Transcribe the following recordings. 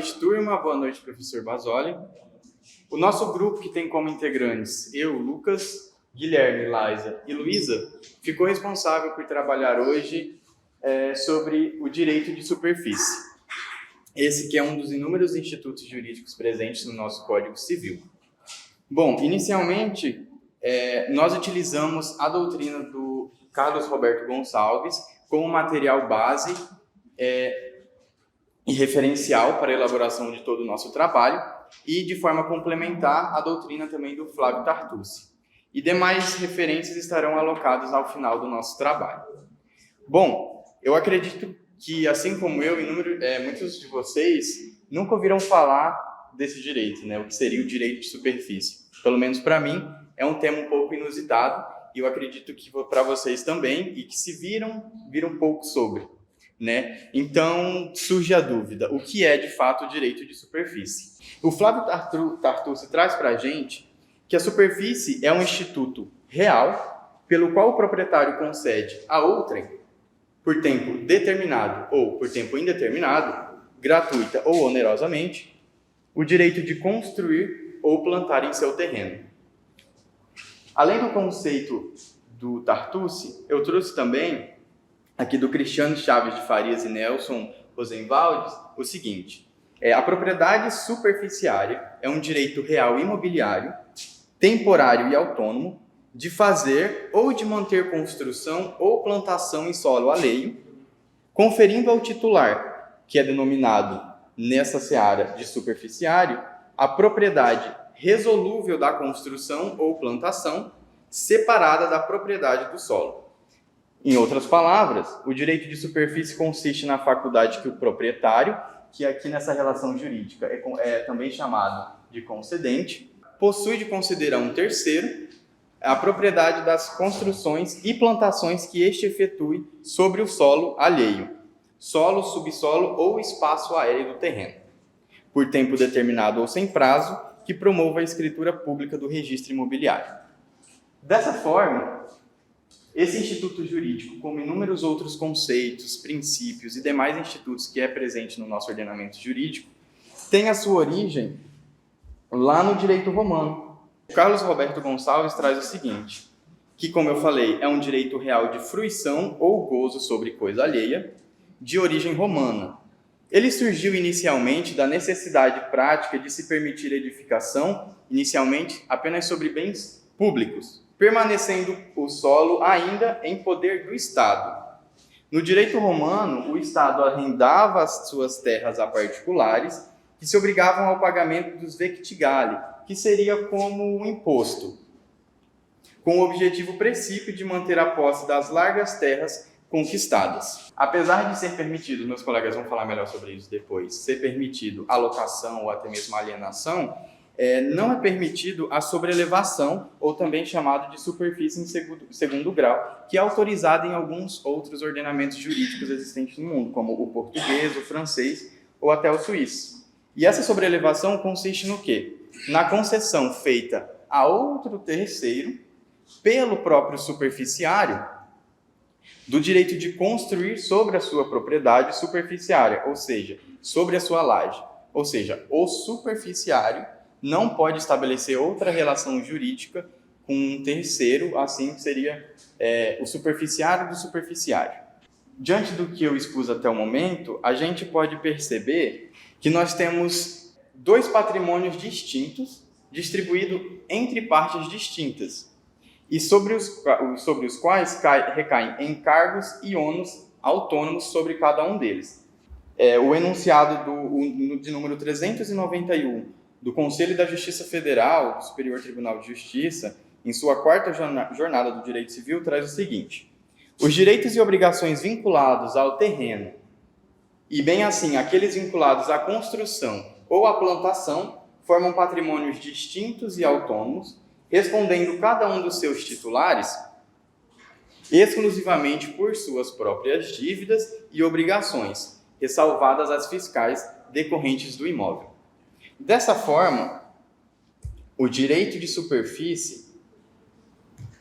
noite, turma. Boa noite, professor Basoli. O nosso grupo, que tem como integrantes eu, Lucas, Guilherme, Laisa e Luísa, ficou responsável por trabalhar hoje sobre o direito de superfície. Esse que é um dos inúmeros institutos jurídicos presentes no nosso Código Civil. Bom, inicialmente, nós utilizamos a doutrina do Carlos Roberto Gonçalves como material base e referencial para a elaboração de todo o nosso trabalho e, de forma complementar, a doutrina também do Flávio Tartucci. E demais referências estarão alocadas ao final do nosso trabalho. Bom, eu acredito que, assim como eu, muitos de vocês nunca ouviram falar desse direito, né? O que seria o direito de superfície. Pelo menos para mim, é um tema um pouco inusitado e eu acredito que para vocês também, e que se viram pouco sobre, né? Então, surge a dúvida, o que é de fato o direito de superfície? O Flávio Tartucci traz para a gente que a superfície é um instituto real pelo qual o proprietário concede a outrem, por tempo determinado ou por tempo indeterminado, gratuita ou onerosamente, o direito de construir ou plantar em seu terreno. Além do conceito do Tartucci, eu trouxe também, aqui do Cristiano Chaves de Farias e Nelson Rosenwald, o seguinte: a propriedade superficiária é um direito real imobiliário, temporário e autônomo, de fazer ou de manter construção ou plantação em solo alheio, conferindo ao titular, que é denominado nessa seara de superficiário, a propriedade resolúvel da construção ou plantação, separada da propriedade do solo. Em outras palavras, o direito de superfície consiste na faculdade que o proprietário, que aqui nessa relação jurídica é também chamado de concedente, possui de conceder a um terceiro a propriedade das construções e plantações que este efetue sobre o solo alheio, solo, subsolo ou espaço aéreo do terreno, por tempo determinado ou sem prazo, que promova a escritura pública do registro imobiliário. Dessa forma, esse instituto jurídico, como inúmeros outros conceitos, princípios e demais institutos que é presente no nosso ordenamento jurídico, tem a sua origem lá no direito romano. O Carlos Roberto Gonçalves traz o seguinte, que, como eu falei, é um direito real de fruição ou gozo sobre coisa alheia, de origem romana. Ele surgiu inicialmente da necessidade prática de se permitir edificação, inicialmente apenas sobre bens públicos, permanecendo o solo ainda em poder do Estado. No direito romano, o Estado arrendava as suas terras a particulares que se obrigavam ao pagamento dos vectigali, que seria como um imposto, com o objetivo precípio de manter a posse das largas terras conquistadas. Apesar de ser permitido, meus colegas vão falar melhor sobre isso depois, ser permitido a locação ou até mesmo a alienação, não é permitido a sobrelevação, ou também chamado de superfície em segundo grau, que é autorizada em alguns outros ordenamentos jurídicos existentes no mundo, como o português, o francês ou até o suíço. E essa sobrelevação consiste no quê? Na concessão feita a outro terceiro, pelo próprio superficiário, do direito de construir sobre a sua propriedade superficiária, ou seja, sobre a sua laje. Ou seja, o superficiário não pode estabelecer outra relação jurídica com um terceiro, assim seria o superficiário do superficiário. Diante do que eu expus até o momento, a gente pode perceber que nós temos dois patrimônios distintos, distribuídos entre partes distintas, e sobre os quais recaem encargos e ônus autônomos sobre cada um deles. O enunciado de número 391 do Conselho da Justiça Federal, do Superior Tribunal de Justiça, em sua quarta jornada do Direito Civil, traz o seguinte: os direitos e obrigações vinculados ao terreno, e bem assim aqueles vinculados à construção ou à plantação, formam patrimônios distintos e autônomos, respondendo cada um dos seus titulares exclusivamente por suas próprias dívidas e obrigações, ressalvadas as fiscais decorrentes do imóvel. Dessa forma, o direito de superfície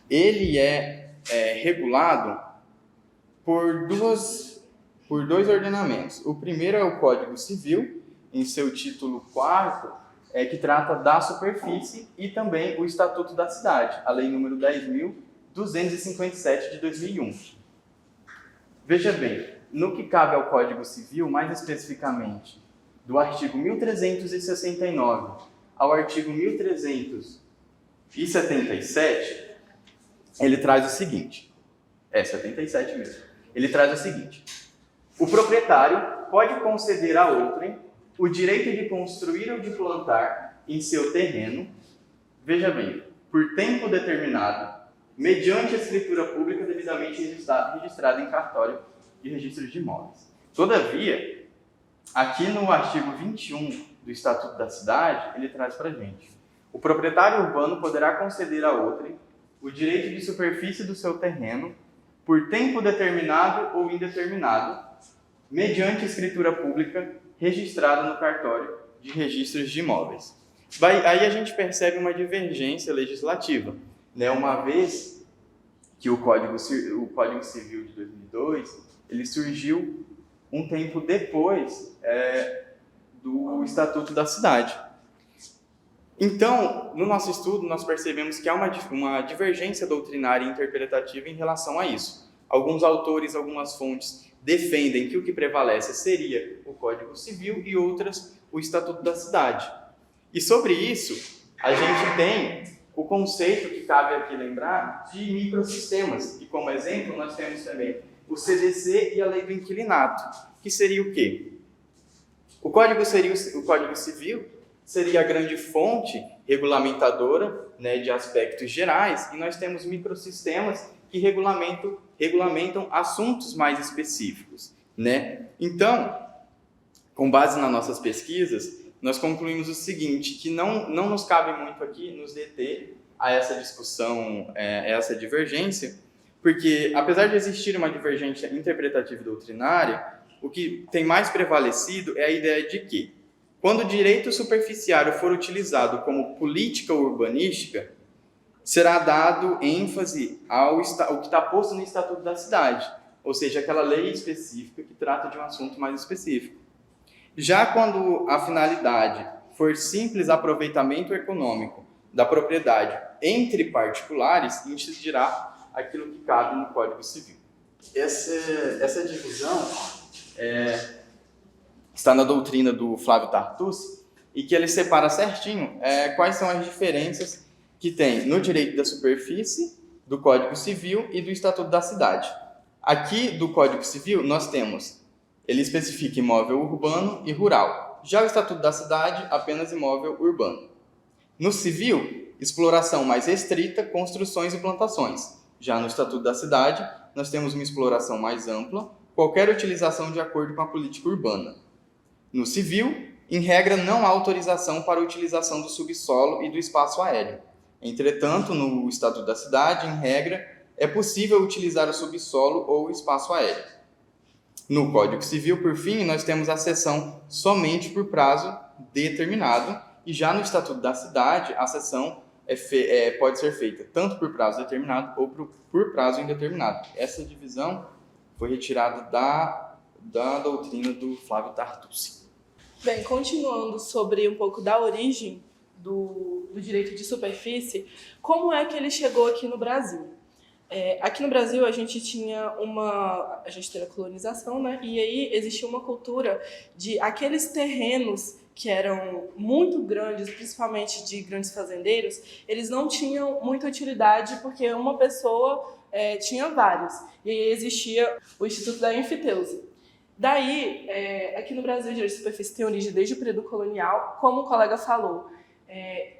ele é regulado por dois ordenamentos. O primeiro é o Código Civil, em seu título 4º, que trata da superfície, e também o Estatuto da Cidade, a Lei número 10.257 de 2001. Veja bem, no que cabe ao Código Civil, mais especificamente, do artigo 1369 ao artigo 1377, ele traz o seguinte, 77 mesmo, ele traz o seguinte: o proprietário pode conceder a outrem o direito de construir ou de plantar em seu terreno, veja bem, por tempo determinado, mediante a escritura pública devidamente registrada em cartório de registros de imóveis. Todavia, aqui no artigo 21 do Estatuto da Cidade, ele traz para a gente: o proprietário urbano poderá conceder a outrem o direito de superfície do seu terreno por tempo determinado ou indeterminado, mediante escritura pública registrada no cartório de registros de imóveis. Aí a gente percebe uma divergência legislativa, né? Uma vez que o Código Civil de 2002 ele surgiu um tempo depois do Estatuto da Cidade. Então, no nosso estudo, nós percebemos que há uma divergência doutrinária e interpretativa em relação a isso. Alguns autores, algumas fontes defendem que o que prevalece seria o Código Civil e outras o Estatuto da Cidade. E sobre isso, a gente tem o conceito que cabe aqui lembrar de microsistemas. E como exemplo, nós temos também o CDC e a Lei do Inquilinato, que seria o quê? O Código Civil seria a grande fonte regulamentadora, né, de aspectos gerais, e nós temos microsistemas que regulamentam assuntos mais específicos, né? Então, com base nas nossas pesquisas, nós concluímos o seguinte, que não nos cabe muito aqui nos deter a essa discussão, a essa divergência, porque apesar de existir uma divergência interpretativa e doutrinária, o que tem mais prevalecido é a ideia de que, quando o direito superficiário for utilizado como política urbanística, será dado ênfase ao que está posto no Estatuto da Cidade, ou seja, aquela lei específica que trata de um assunto mais específico. Já quando a finalidade for simples aproveitamento econômico da propriedade entre particulares, incidirá aquilo que cabe no Código Civil. Essa divisão está na doutrina do Flávio Tartucci, e que ele separa certinho quais são as diferenças que tem no direito da superfície, do Código Civil e do Estatuto da Cidade. Aqui do Código Civil nós temos, ele especifica imóvel urbano e rural. Já o Estatuto da Cidade, apenas imóvel urbano. No civil, exploração mais restrita, construções e plantações. Já no Estatuto da Cidade, nós temos uma exploração mais ampla, qualquer utilização de acordo com a política urbana. No civil, em regra, não há autorização para a utilização do subsolo e do espaço aéreo. Entretanto, no Estatuto da Cidade, em regra, é possível utilizar o subsolo ou o espaço aéreo. No Código Civil, por fim, nós temos a cessão somente por prazo determinado, e já no Estatuto da Cidade, a cessão pode ser feita tanto por prazo determinado ou por prazo indeterminado. Essa divisão foi retirada da doutrina do Flávio Tartucci. Bem, continuando sobre um pouco da origem do direito de superfície, como é que ele chegou aqui no Brasil? Aqui no Brasil a gente teve a colonização, né? E aí existia uma cultura de aqueles terrenos que eram muito grandes, principalmente de grandes fazendeiros, eles não tinham muita utilidade porque uma pessoa tinha vários. E aí existia o Instituto da Enfiteuse. Daí, aqui no Brasil, o direito de superfície tem origem desde o período colonial, como o colega falou,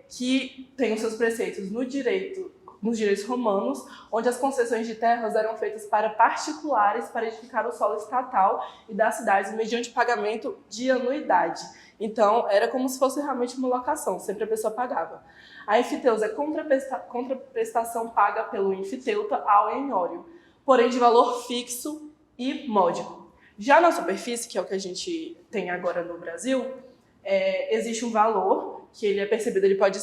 que tem os seus preceitos nos direitos romanos, onde as concessões de terras eram feitas para particulares para edificar o solo estatal e das cidades mediante pagamento de anuidade. Então, era como se fosse realmente uma locação, sempre a pessoa pagava. A enfiteusa é contraprestação paga pelo enfiteuta ao enhório, porém de valor fixo e módico. Já na superfície, que é o que a gente tem agora no Brasil, existe um valor que ele é percebido, ele pode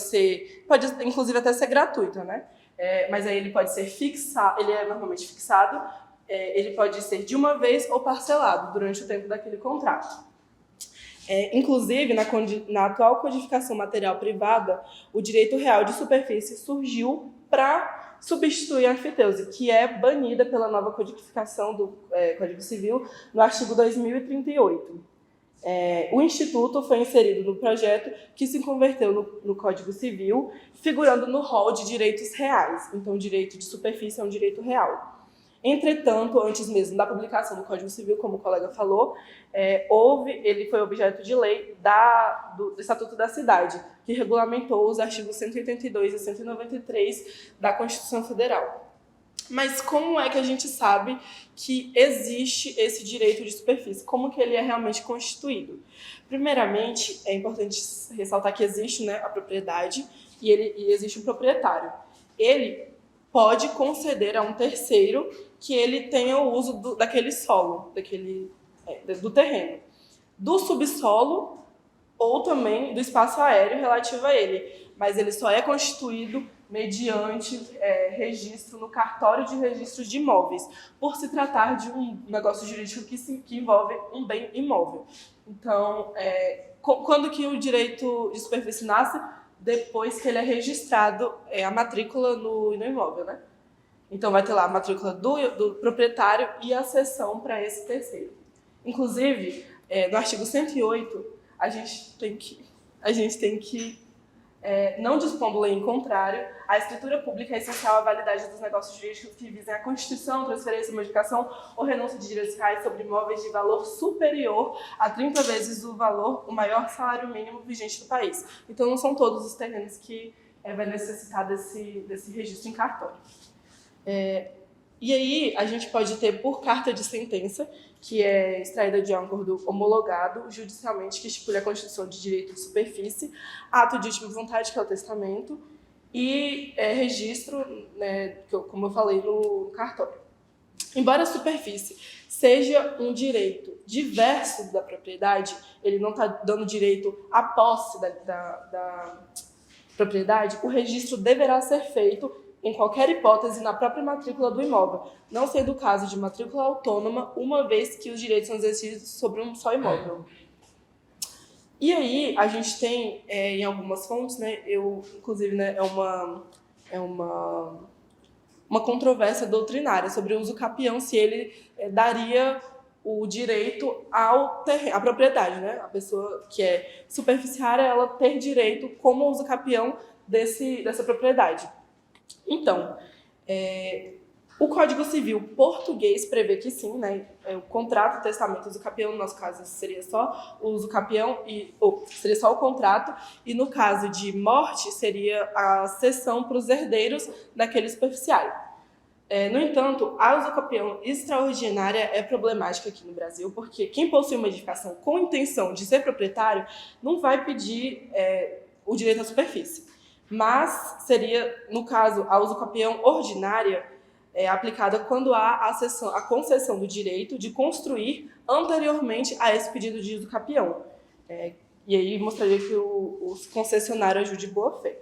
inclusive até ser gratuito, né? Mas aí ele pode ser fixado, ele é normalmente fixado, ele pode ser de uma vez ou parcelado durante o tempo daquele contrato. Inclusive, na atual codificação material privada, o direito real de superfície surgiu para substituir a anfiteuse, que é banida pela nova codificação do Código Civil no artigo 2038. O Instituto foi inserido no projeto que se converteu no Código Civil, figurando no rol de direitos reais. Então, o direito de superfície é um direito real. Entretanto, antes mesmo da publicação do Código Civil, como o colega falou, ele foi objeto de lei do Estatuto da Cidade, que regulamentou os artigos 182 e 193 da Constituição Federal. Mas como é que a gente sabe que existe esse direito de superfície? Como que ele é realmente constituído? Primeiramente, é importante ressaltar que existe, né, a propriedade e existe um proprietário. Ele pode conceder a um terceiro que ele tenha o uso daquele solo, do terreno, do subsolo ou também do espaço aéreo relativo a ele. Mas ele só é constituído mediante registro no cartório de registros de imóveis, por se tratar de um negócio jurídico que envolve um bem imóvel. Então, quando que o direito de superfície nasce? Depois que ele é registrado, a matrícula no imóvel, né? Então, vai ter lá a matrícula do proprietário e a cessão para esse terceiro. Inclusive, no artigo 108, a gente tem que não dispondo lei em contrário, a escritura pública é essencial à validade dos negócios jurídicos que visem a constituição, transferência, modificação ou renúncia de direitos reais sobre imóveis de valor superior a 30 vezes o maior salário mínimo vigente do país. Então, não são todos os terrenos que vai necessitar desse registro em cartório. E aí, a gente pode ter por carta de sentença, que é extraída de um acordo homologado judicialmente, que estipula a constituição de direito de superfície, ato de última vontade, que é o testamento, e registro, né, como eu falei, no cartório. Embora a superfície seja um direito diverso da propriedade, ele não está dando direito à posse da propriedade, o registro deverá ser feito em qualquer hipótese, na própria matrícula do imóvel, não sendo o caso de matrícula autônoma, uma vez que os direitos são exercidos sobre um só imóvel. E aí, a gente tem, em algumas fontes, né, inclusive, né, é uma controvérsia doutrinária sobre o uso capião, se ele daria o direito à propriedade, né? A pessoa que é superficiária, ela ter direito como uso capião dessa propriedade. Então, o Código Civil português prevê que sim, né? O contrato, o testamento, o uso capião, no nosso caso seria só o uso capião, seria só o contrato, e no caso de morte seria a cessão para os herdeiros daquele superficiário. No entanto, a usucapião extraordinária é problemática aqui no Brasil, porque quem possui uma edificação com intenção de ser proprietário não vai pedir o direito à superfície. Mas seria, no caso, a usucapião ordinária aplicada quando há a concessão do direito de construir anteriormente a esse pedido de usucapião. E aí mostraria que o concessionário agiu de boa fé.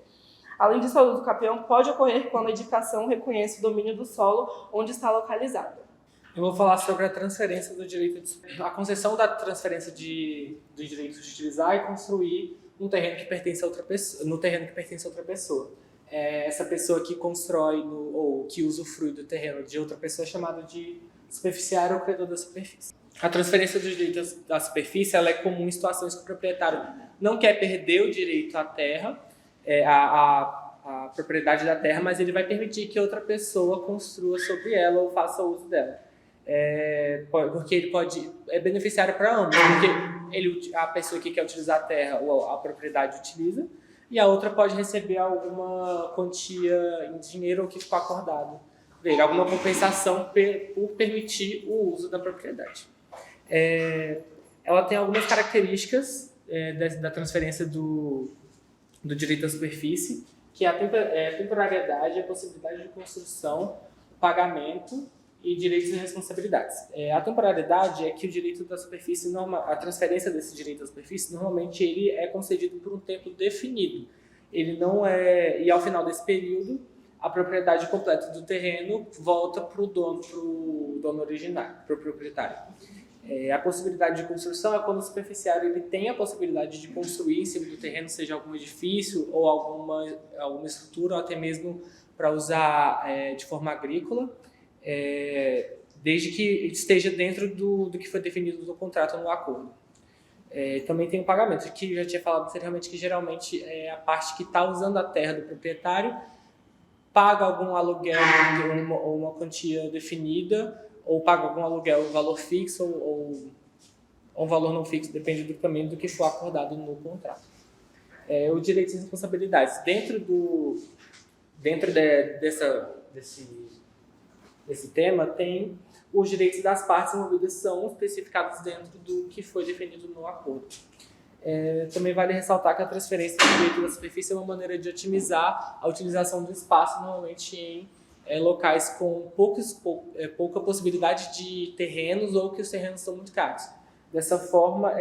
Além disso, a usucapião pode ocorrer quando a edificação reconhece o domínio do solo onde está localizada. Eu vou falar sobre a transferência do direito a concessão da transferência do direito de utilizar e construir no terreno que pertence a outra pessoa. Essa pessoa que constrói ou que usufrui do terreno de outra pessoa é chamada de superficiário ou credor da superfície. A transferência dos direitos da superfície ela é comum em situações que o proprietário não quer perder o direito à terra, a propriedade da terra, mas ele vai permitir que outra pessoa construa sobre ela ou faça uso dela. Porque ele pode beneficiário para ambos, porque a pessoa que quer utilizar a terra ou a propriedade utiliza, e a outra pode receber alguma quantia em dinheiro ou que ficou acordado dele, alguma compensação por permitir o uso da propriedade. Ela tem algumas características da transferência do direito à superfície, que é a temporariedade, a possibilidade de construção, o pagamento e direitos e responsabilidades. A temporariedade é que o direito da superfície, a transferência desse direito à superfície, normalmente ele é concedido por um tempo definido. Ele não e ao final desse período, a propriedade completa do terreno volta para o dono originário, para o proprietário. A possibilidade de construção é quando o superficiário ele tem a possibilidade de construir em cima do terreno, seja algum edifício ou alguma estrutura, ou até mesmo para usar de forma agrícola, desde que esteja dentro do que foi definido no contrato ou no acordo. Também tem o pagamento, que eu já tinha falado anteriormente, que geralmente é a parte que está usando a terra do proprietário, paga algum aluguel ou uma quantia definida, ou paga algum aluguel, um valor fixo ou um valor não fixo, depende do que for acordado no contrato. O direito e responsabilidades. Dentro desse tema, tem os direitos das partes envolvidas são especificados dentro do que foi definido no acordo. Também vale ressaltar que a transferência do direito da superfície é uma maneira de otimizar a utilização do espaço, normalmente em locais com pouca possibilidade de terrenos ou que os terrenos são muito caros. Dessa forma,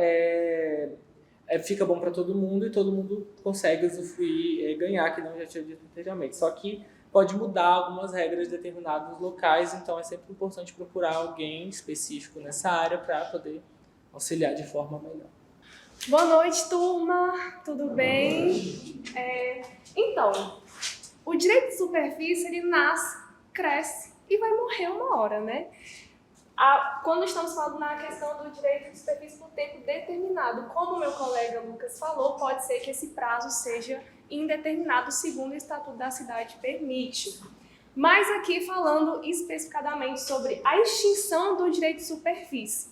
fica bom para todo mundo e todo mundo consegue usufruir, ganhar, que não já tinha dito anteriormente. Só que pode mudar algumas regras de determinados locais, então é sempre importante procurar alguém específico nessa área para poder auxiliar de forma melhor. Boa noite, turma! Tudo bem? Então, o direito de superfície, ele nasce, cresce e vai morrer uma hora, né? Quando estamos falando na questão do direito de superfície por tempo determinado, como o meu colega Lucas falou, pode ser que esse prazo seja indeterminado, segundo o Estatuto da Cidade permite. Mas aqui falando especificadamente sobre a extinção do direito de superfície.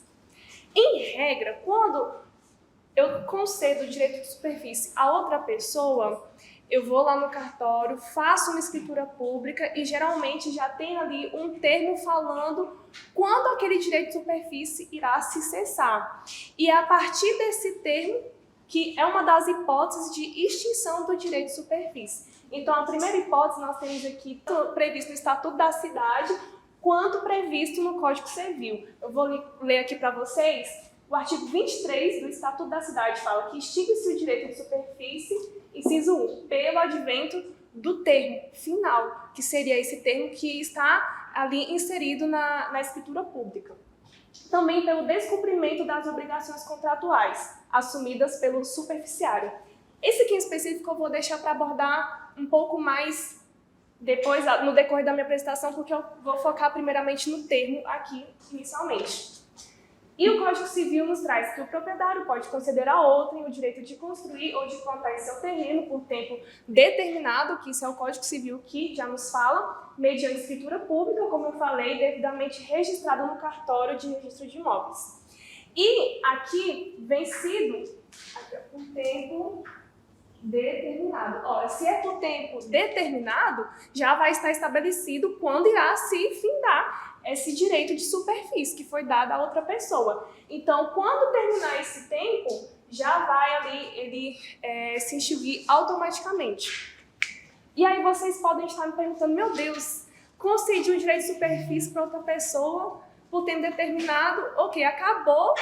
Em regra, quando eu concedo o direito de superfície a outra pessoa, eu vou lá no cartório, faço uma escritura pública e geralmente já tem ali um termo falando quando aquele direito de superfície irá se cessar. E é a partir desse termo que é uma das hipóteses de extinção do direito de superfície. Então, a primeira hipótese nós temos aqui, tanto previsto no Estatuto da Cidade, quanto previsto no Código Civil. Eu vou ler aqui para vocês. O artigo 23 do Estatuto da Cidade fala que extingue-se o direito de superfície, inciso 1, pelo advento do termo final, que seria esse termo que está ali inserido na escritura pública. Também pelo descumprimento das obrigações contratuais assumidas pelo superficiário. Esse aqui em específico eu vou deixar para abordar um pouco mais depois, no decorrer da minha apresentação, porque eu vou focar primeiramente no termo aqui inicialmente. E o Código Civil nos traz que o proprietário pode conceder a outrem o direito de construir ou de plantar em seu terreno por tempo determinado, que isso é o Código Civil que já nos fala, mediante escritura pública, como eu falei, devidamente registrado no cartório de registro de imóveis. E aqui, vencido por tempo determinado. Ora, se é por tempo determinado, já vai estar estabelecido quando irá se findar esse direito de superfície que foi dado a outra pessoa. Então, quando terminar esse tempo, já vai ali ele se extinguir automaticamente. E aí vocês podem estar me perguntando, meu Deus, concedi o direito de superfície para outra pessoa por tempo determinado, ok, acabou,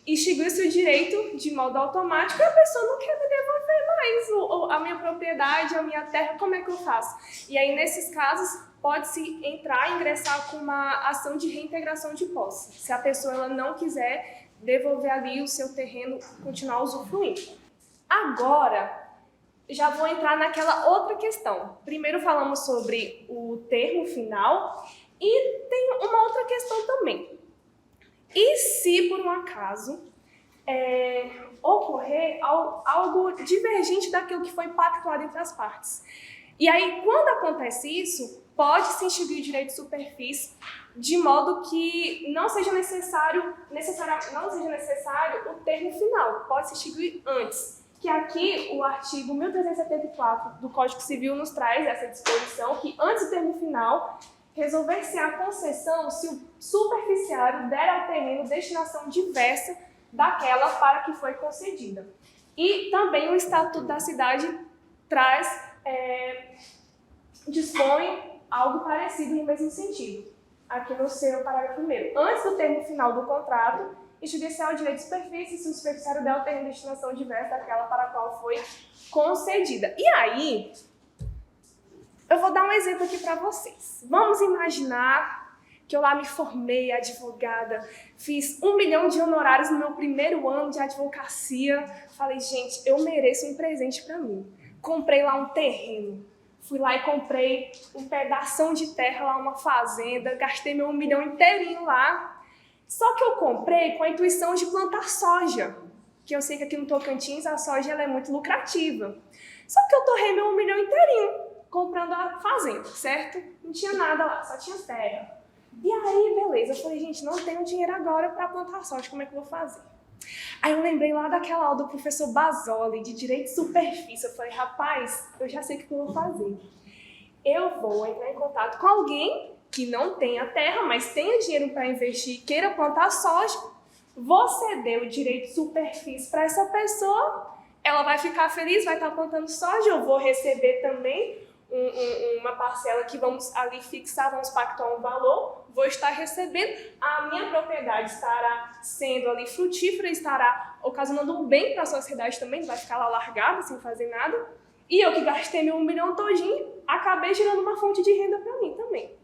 extinguiu-se o direito de modo automático e a pessoa não quer me devolver mais a minha propriedade, a minha terra, como é que eu faço? E aí, nesses casos, pode-se ingressar com uma ação de reintegração de posse, se a pessoa ela não quiser devolver ali o seu terreno, continuar usufruindo. Agora, já vou entrar naquela outra questão. Primeiro falamos sobre o termo final e tem uma outra questão também. E se, por um acaso, ocorrer algo divergente daquilo que foi pactuado entre as partes? E aí, quando acontece isso, pode-se extinguir o direito de superfície de modo que não seja necessário o termo final, pode-se extinguir antes. Que aqui o artigo 1374 do Código Civil nos traz essa disposição que antes do termo final, resolver-se a concessão se o superficiário der ao terreno destinação diversa daquela para que foi concedida. E também o Estatuto da Cidade dispõe algo parecido no mesmo sentido, aqui no seu parágrafo 1º. Antes do termo final do contrato, extingue-se o direito de superfície se o superficiário der ao terreno destinação diversa daquela para a qual foi concedida. E aí, eu vou dar um exemplo aqui para vocês. Vamos imaginar que eu lá me formei advogada, fiz 1 milhão de honorários no meu primeiro ano de advocacia. Falei, gente, eu mereço um presente para mim. Comprei lá um terreno. Fui lá e comprei um pedação de terra lá, uma fazenda, gastei meu 1 milhão inteirinho lá. Só que eu comprei com a intuição de plantar soja, que eu sei que aqui no Tocantins a soja ela é muito lucrativa. Só que eu torrei meu 1 milhão inteirinho comprando a fazenda, certo? Não tinha nada lá, só tinha terra. E aí, beleza, eu falei, gente, não tenho dinheiro agora para plantar soja, como é que eu vou fazer? Aí eu lembrei lá daquela aula do professor Basoli, de Direito de Superfície. Eu falei, rapaz, eu já sei o que eu vou fazer. Eu vou entrar em contato com alguém que não tenha terra, mas tenha dinheiro para investir, queira plantar soja, vou ceder o direito de superfície para essa pessoa, ela vai ficar feliz, vai estar plantando soja, eu vou receber também uma parcela que vamos ali fixar, vamos pactuar um valor, vou estar recebendo, a minha propriedade estará sendo ali frutífera, estará ocasionando um bem para a sociedade também, não vai ficar lá largada sem fazer nada, e eu que gastei meu 1 milhão todinho, acabei gerando uma fonte de renda para mim também.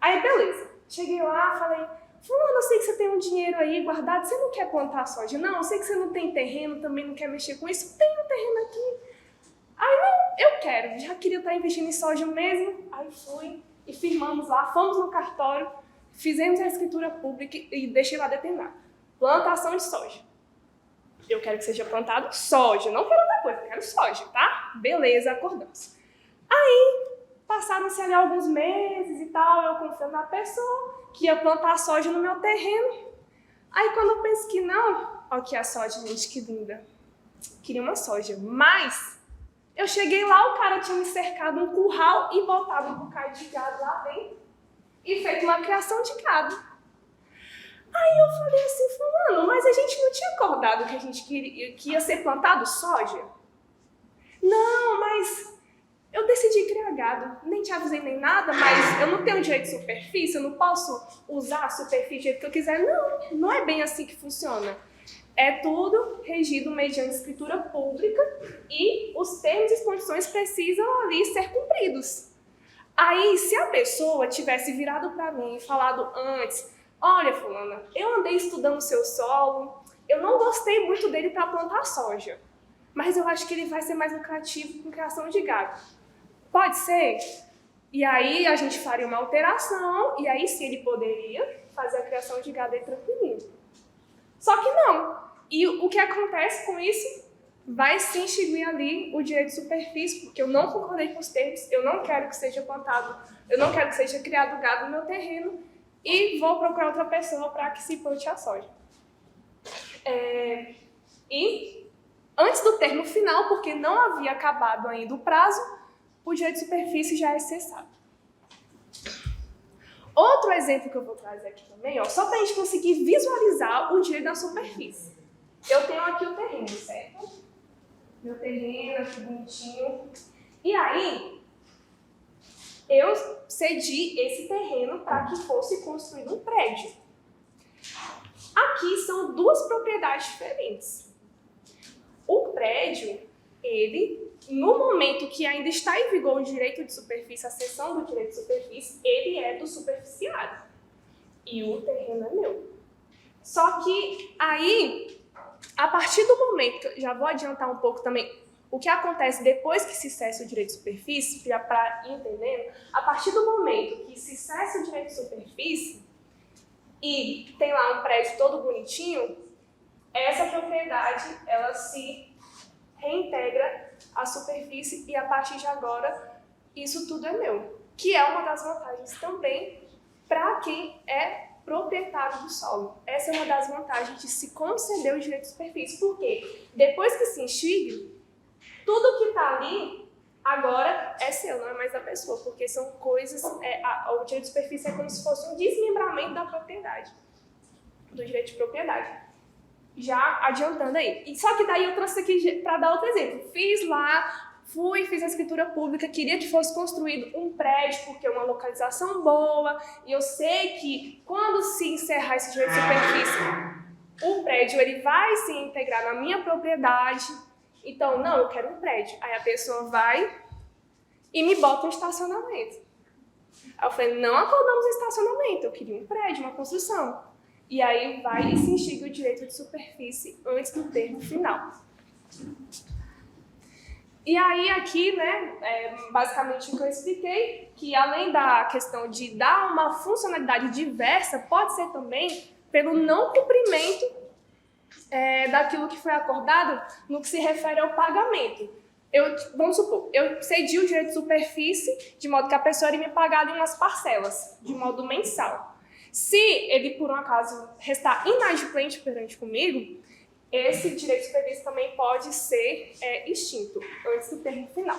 Aí beleza, cheguei lá, falei, fulano, eu sei que você tem um dinheiro aí guardado, você não quer plantar soja? Não, eu sei que você não tem terreno, também não quer mexer com isso, tem um terreno aqui. Aí não, eu quero, já queria estar investindo em soja mesmo. Aí fui e firmamos lá, fomos no cartório, fizemos a escritura pública e deixei lá determinado. Plantação de soja. Eu quero que seja plantado soja, não quero outra coisa, eu quero soja, tá? Beleza, acordamos. Aí passaram-se ali alguns meses e tal, eu confiando na pessoa que ia plantar soja no meu terreno. Aí quando eu penso que não, ó que a soja, gente, que linda. Queria uma soja, mas eu cheguei lá, o cara tinha me cercado um curral e botado um bocado de gado lá dentro e feito uma criação de gado. Aí eu falei assim, fulano, mas a gente não tinha acordado que a gente que ia ser plantado soja? Não, mas eu decidi criar gado, nem te avisei nem nada, mas eu não tenho direito de superfície, eu não posso usar a superfície do jeito que eu quiser. Não, não é bem assim que funciona. É tudo regido mediante escritura pública e os termos e condições precisam ali ser cumpridos. Aí, se a pessoa tivesse virado para mim e falado antes, olha, fulana, eu andei estudando o seu solo, eu não gostei muito dele para plantar soja, mas eu acho que ele vai ser mais lucrativo com criação de gado. Pode ser? E aí a gente faria uma alteração, e aí sim ele poderia fazer a criação de gado aí tranquilinho. Só que não. E o que acontece com isso? Vai se extinguir ali o direito de superfície, porque eu não concordei com os termos, eu não quero que seja plantado, eu não quero que seja criado gado no meu terreno, e vou procurar outra pessoa para que se plante a soja. E antes do termo final, porque não havia acabado ainda o prazo, o direito de superfície já é cessado. Outro exemplo que eu vou trazer aqui também, ó, só para a gente conseguir visualizar o direito da superfície. Eu tenho aqui o terreno, certo? Meu terreno aqui bonitinho. E aí, eu cedi esse terreno para que fosse construído um prédio. Aqui são duas propriedades diferentes. O prédio, ele, no momento que ainda está em vigor o direito de superfície, a cessão do direito de superfície, ele é do superficiário. E o terreno é meu. Só que aí, a partir do momento, que eu já vou adiantar um pouco também, o que acontece depois que se cessa o direito de superfície, para ir entendendo, a partir do momento que se cessa o direito de superfície e tem lá um prédio todo bonitinho, essa propriedade, ela se reintegra à superfície e a partir de agora, isso tudo é meu. Que é uma das vantagens também para quem é proprietário do solo. Essa é uma das vantagens de se conceder o direito de superfície, porque depois que se extingue, tudo que está ali agora é seu, não é mais da pessoa, porque são coisas, o direito de superfície é como se fosse um desmembramento da propriedade, do direito de propriedade. Já adiantando aí. E só que daí eu trouxe aqui para dar outro exemplo. Fiz a escritura pública, queria que fosse construído um prédio, porque é uma localização boa, e eu sei que quando se encerrar esse direito de superfície, o prédio ele vai se integrar na minha propriedade. Então, não, eu quero um prédio. Aí a pessoa vai e me bota um estacionamento. Aí eu falei, não acordamos em estacionamento, eu queria um prédio, uma construção. E aí vai e se instiga o direito de superfície antes do termo final. E aí aqui, né, basicamente o que eu expliquei, que além da questão de dar uma funcionalidade diversa, pode ser também pelo não cumprimento daquilo que foi acordado no que se refere ao pagamento. Vamos supor, eu cedi o direito de superfície de modo que a pessoa iria me pagar em umas parcelas, de modo mensal. Se ele, por um acaso, restar inadimplente perante comigo, esse direito de superfície também pode ser extinto antes do termo final.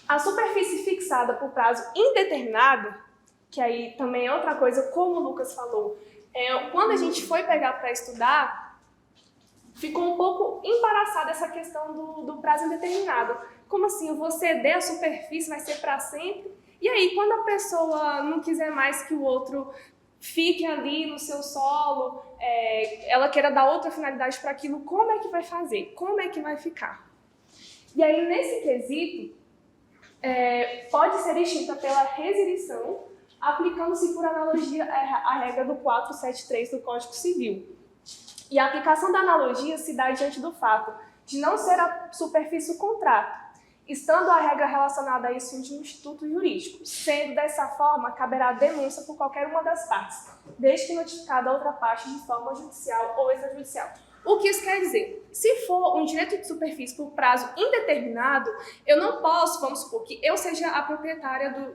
A superfície fixada por prazo indeterminado, que aí também é outra coisa, como o Lucas falou, quando a gente foi pegar para estudar, ficou um pouco embaraçada essa questão do prazo indeterminado. Como assim, eu vou ceder a superfície, vai ser para sempre? E aí, quando a pessoa não quiser mais que o outro fique ali no seu solo, ela queira dar outra finalidade para aquilo, como é que vai fazer? Como é que vai ficar? E aí, nesse quesito, pode ser extinta pela resilição, aplicando-se por analogia a regra do 473 do Código Civil. E a aplicação da analogia se dá diante do fato de não ser a superfície o contrato, estando a regra relacionada a isso de um instituto jurídico. Sendo dessa forma, caberá denúncia por qualquer uma das partes, desde que notificada a outra parte de forma judicial ou extrajudicial. O que isso quer dizer? Se for um direito de superfície por prazo indeterminado, eu não posso, vamos supor que eu seja a proprietária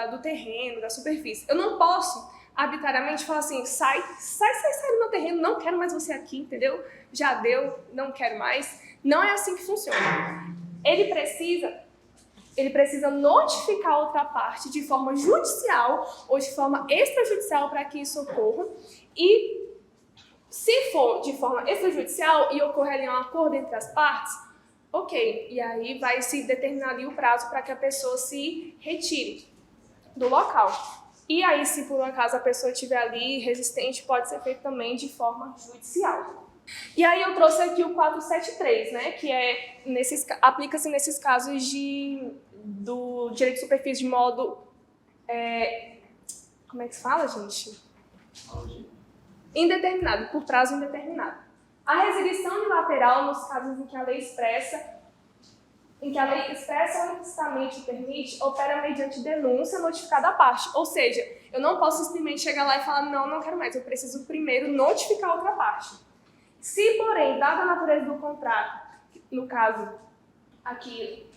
do terreno, da superfície, eu não posso arbitrariamente falar assim, sai do meu terreno, não quero mais você aqui, entendeu? Já deu, não quero mais. Não é assim que funciona. Ele precisa notificar a outra parte de forma judicial ou de forma extrajudicial para que isso ocorra. E se for de forma extrajudicial e ocorrer ali um acordo entre as partes, ok. E aí vai se determinar ali o prazo para que a pessoa se retire do local. E aí, se por um acaso a pessoa estiver ali resistente, pode ser feito também de forma judicial. E aí eu trouxe aqui o 473, né, que aplica-se nesses casos do direito de superfície de modo... como é que se fala, gente? Indeterminado, por prazo indeterminado. A resilição unilateral, nos casos em que a lei expressa ou implicitamente permite, opera mediante denúncia notificada à parte. Ou seja, eu não posso simplesmente chegar lá e falar, não quero mais, eu preciso primeiro notificar a outra parte. Se, porém, dada a natureza do contrato, no caso aqui,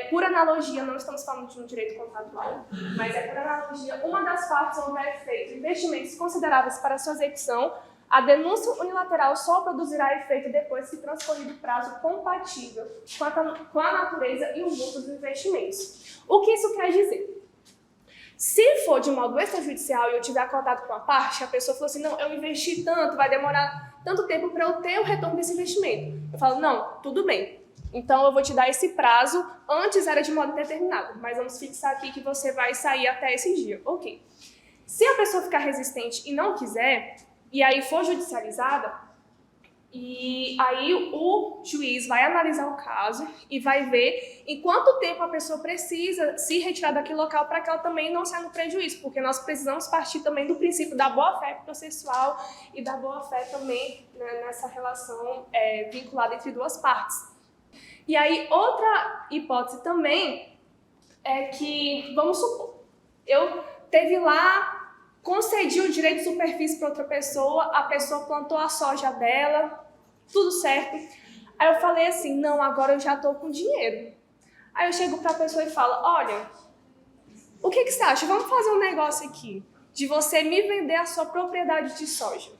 por analogia, não estamos falando de um direito contratual, mas por analogia, uma das partes houver feito investimentos consideráveis para sua execução, a denúncia unilateral só produzirá efeito depois que transcorrido o prazo compatível com a natureza e o lucro dos investimentos. O que isso quer dizer? Se for de modo extrajudicial e eu tiver acordado com a parte, a pessoa falou assim, não, eu investi tanto, vai demorar tanto tempo para eu ter o retorno desse investimento. Eu falo, não, tudo bem. Então eu vou te dar esse prazo, antes era de modo indeterminado, mas vamos fixar aqui que você vai sair até esse dia. Ok. Se a pessoa ficar resistente e não quiser, e aí for judicializada, e aí o juiz vai analisar o caso e vai ver em quanto tempo a pessoa precisa se retirar daquele local para que ela também não saia no prejuízo, porque nós precisamos partir também do princípio da boa-fé processual e da boa-fé também, né, nessa relação vinculada entre duas partes. E aí outra hipótese também é que, vamos supor, eu teve lá, concedi o direito de superfície para outra pessoa, a pessoa plantou a soja dela, tudo certo. Aí eu falei assim, não, agora eu já estou com dinheiro. Aí eu chego para a pessoa e falo, olha, o que você acha? Vamos fazer um negócio aqui, de você me vender a sua propriedade de soja.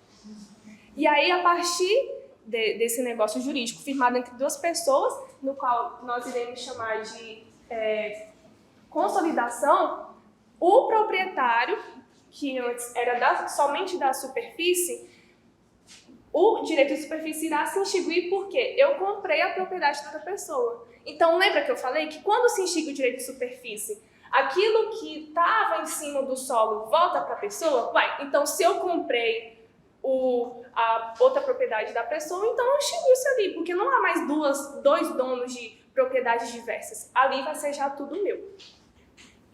E aí, a partir desse negócio jurídico firmado entre duas pessoas, no qual nós iremos chamar de consolidação, o proprietário, que antes era somente da superfície, o direito de superfície irá se extinguir porque eu comprei a propriedade da outra pessoa. Então, lembra que eu falei que quando se extingue o direito de superfície, aquilo que estava em cima do solo volta para a pessoa? Então, se eu comprei a outra propriedade da pessoa, então eu extingo isso ali, porque não há mais dois donos de propriedades diversas. Ali vai ser já tudo meu.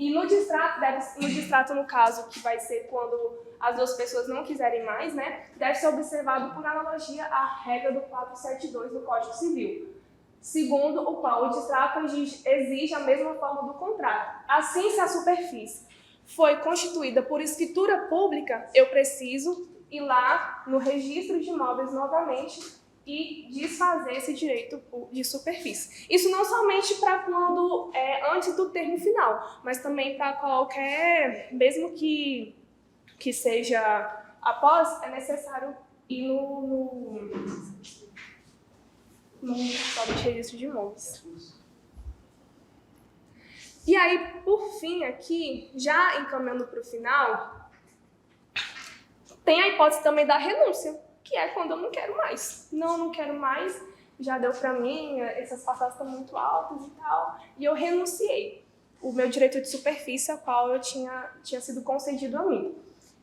E no distrato, no caso, que vai ser quando as duas pessoas não quiserem mais, né, deve ser observado por analogia à regra do 472 do Código Civil, segundo o qual o distrato exige a mesma forma do contrato. Assim, se a superfície foi constituída por escritura pública, eu preciso ir lá no registro de imóveis novamente e desfazer esse direito de superfície. Isso não somente para quando é antes do termo final, mas também para qualquer, mesmo que seja após, é necessário ir no cartório de registro de imóveis. E aí, por fim, aqui, já encaminhando para o final, tem a hipótese também da renúncia, que é quando eu não quero mais. Não quero mais, já deu para mim, essas passadas estão muito altas e tal, e eu renunciei o meu direito de superfície, a qual eu tinha sido concedido a mim.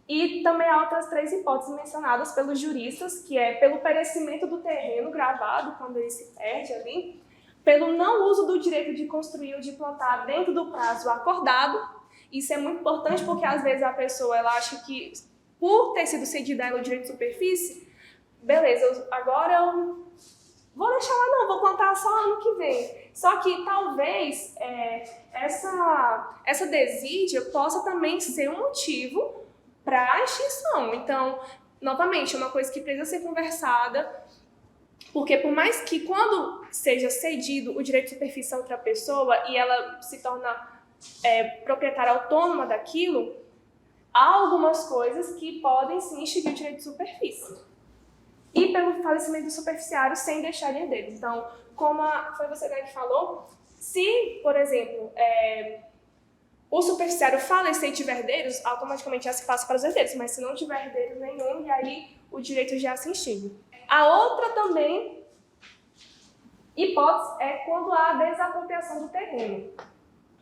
E também há outras 3 hipóteses mencionadas pelos juristas, que é pelo perecimento do terreno gravado, quando ele se perde ali, pelo não uso do direito de construir ou de plantar dentro do prazo acordado. Isso é muito importante porque, às vezes, a pessoa ela acha que, por ter sido cedido a ela o direito de superfície, beleza, agora eu vou deixar lá não, vou plantar só ano que vem. Só que talvez essa desídia possa também ser um motivo para a extinção. Então, novamente, é uma coisa que precisa ser conversada, porque por mais que quando seja cedido o direito de superfície a outra pessoa e ela se torna proprietária autônoma daquilo, há algumas coisas que podem sim extinguir o direito de superfície. E pelo falecimento do superficiário sem deixar de herdeiro. Então, como foi você que falou, se, por exemplo, o superficiário falecer e tiver herdeiros, automaticamente já se passa para os herdeiros, mas se não tiver herdeiro nenhum, e aí o direito já se extingue. A outra também hipótese é quando há desapropriação do terreno,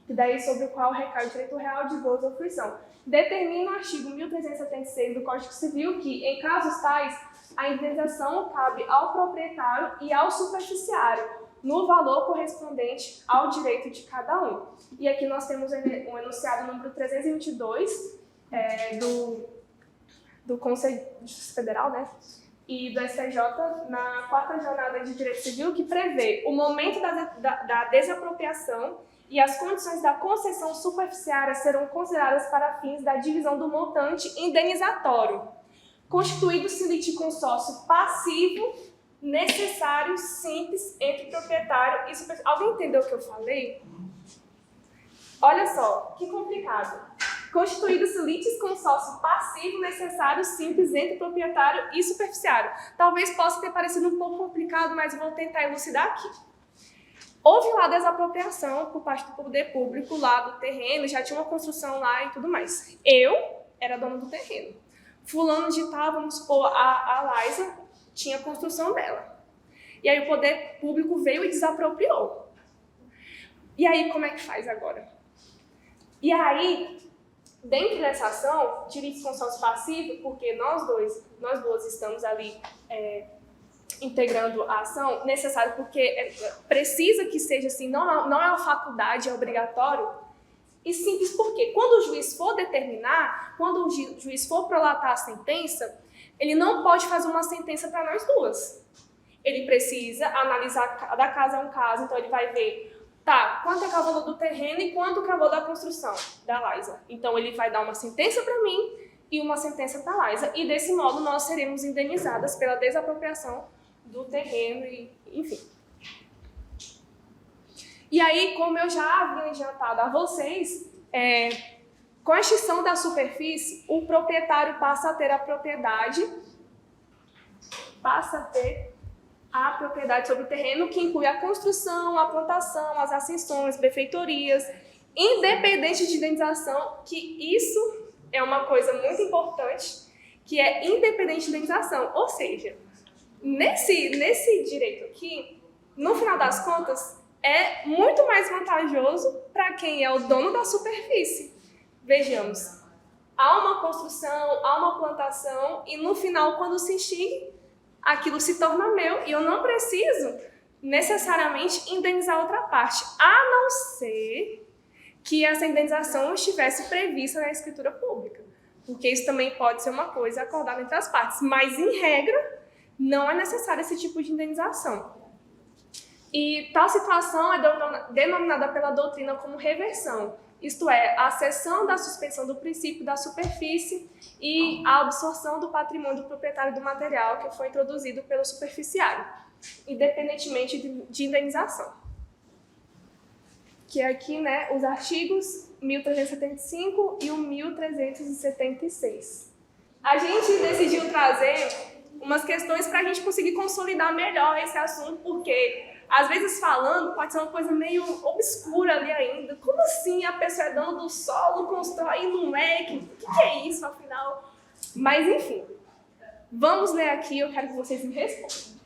que daí sobre o qual recai o direito real de gozo ou fruição. Determina o artigo 1376 do Código Civil que, em casos tais, a indenização cabe ao proprietário e ao superficiário, no valor correspondente ao direito de cada um. E aqui nós temos um enunciado número 322 do Conselho de Justiça Federal, né? E do STJ, na 4ª Jornada de Direito Civil, que prevê o momento da desapropriação e as condições da concessão superficiária serão consideradas para fins da divisão do montante indenizatório, constituído-se litisconsórcio passivo, necessário, simples, entre proprietário e superficiário. Alguém entendeu o que eu falei? Olha só, que complicado. Constituído-se litisconsórcio passivo, necessário, simples, entre proprietário e superficiário. Talvez possa ter parecido um pouco complicado, mas vou tentar elucidar aqui. Houve lá desapropriação por parte do poder público lá do terreno, já tinha uma construção lá e tudo mais. Eu era dona do terreno. Fulano de tal, vamos supor, a Liza tinha a construção dela. E aí o poder público veio e desapropriou. E aí como é que faz agora? E aí, dentro dessa ação de litisconsórcio passivo, porque nós duas estamos ali integrando a ação, necessário porque precisa que seja assim, não é uma faculdade, é obrigatório. E simples porque quando o juiz for determinar, quando o juiz for prolatar a sentença, ele não pode fazer uma sentença para nós duas. Ele precisa analisar cada caso a um caso, então ele vai ver, quanto é que é o valor do terreno e quanto que é o valor da construção da Liza. Então ele vai dar uma sentença para mim e uma sentença para a Liza, e desse modo nós seremos indenizadas pela desapropriação do terreno, e enfim. E aí, como eu já havia adiantado a vocês, com a extinção da superfície, o proprietário passa a ter a propriedade sobre o terreno, que inclui a construção, a plantação, as ascensões, benfeitorias, independente de indenização, que isso é uma coisa muito importante, que é independente de indenização. Ou seja, nesse direito aqui, no final das contas, é muito mais vantajoso para quem é o dono da superfície. Vejamos, há uma construção, há uma plantação e no final, quando se extingue, aquilo se torna meu e eu não preciso necessariamente indenizar outra parte, a não ser que essa indenização estivesse prevista na escritura pública, porque isso também pode ser uma coisa acordada entre as partes, mas, em regra, não é necessário esse tipo de indenização. E tal situação é denominada pela doutrina como reversão, isto é, a cessão da suspensão do princípio da superfície e a absorção do patrimônio do proprietário do material que foi introduzido pelo superficiário, independentemente de indenização. Que é aqui, né, os artigos 1375 e o 1376. A gente decidiu trazer umas questões para a gente conseguir consolidar melhor esse assunto, porque às vezes falando pode ser uma coisa meio obscura ali ainda. Como assim a pessoa é dona do solo, constrói no leque? O que é isso, afinal? Mas, enfim, vamos ler aqui, eu quero que vocês me respondam.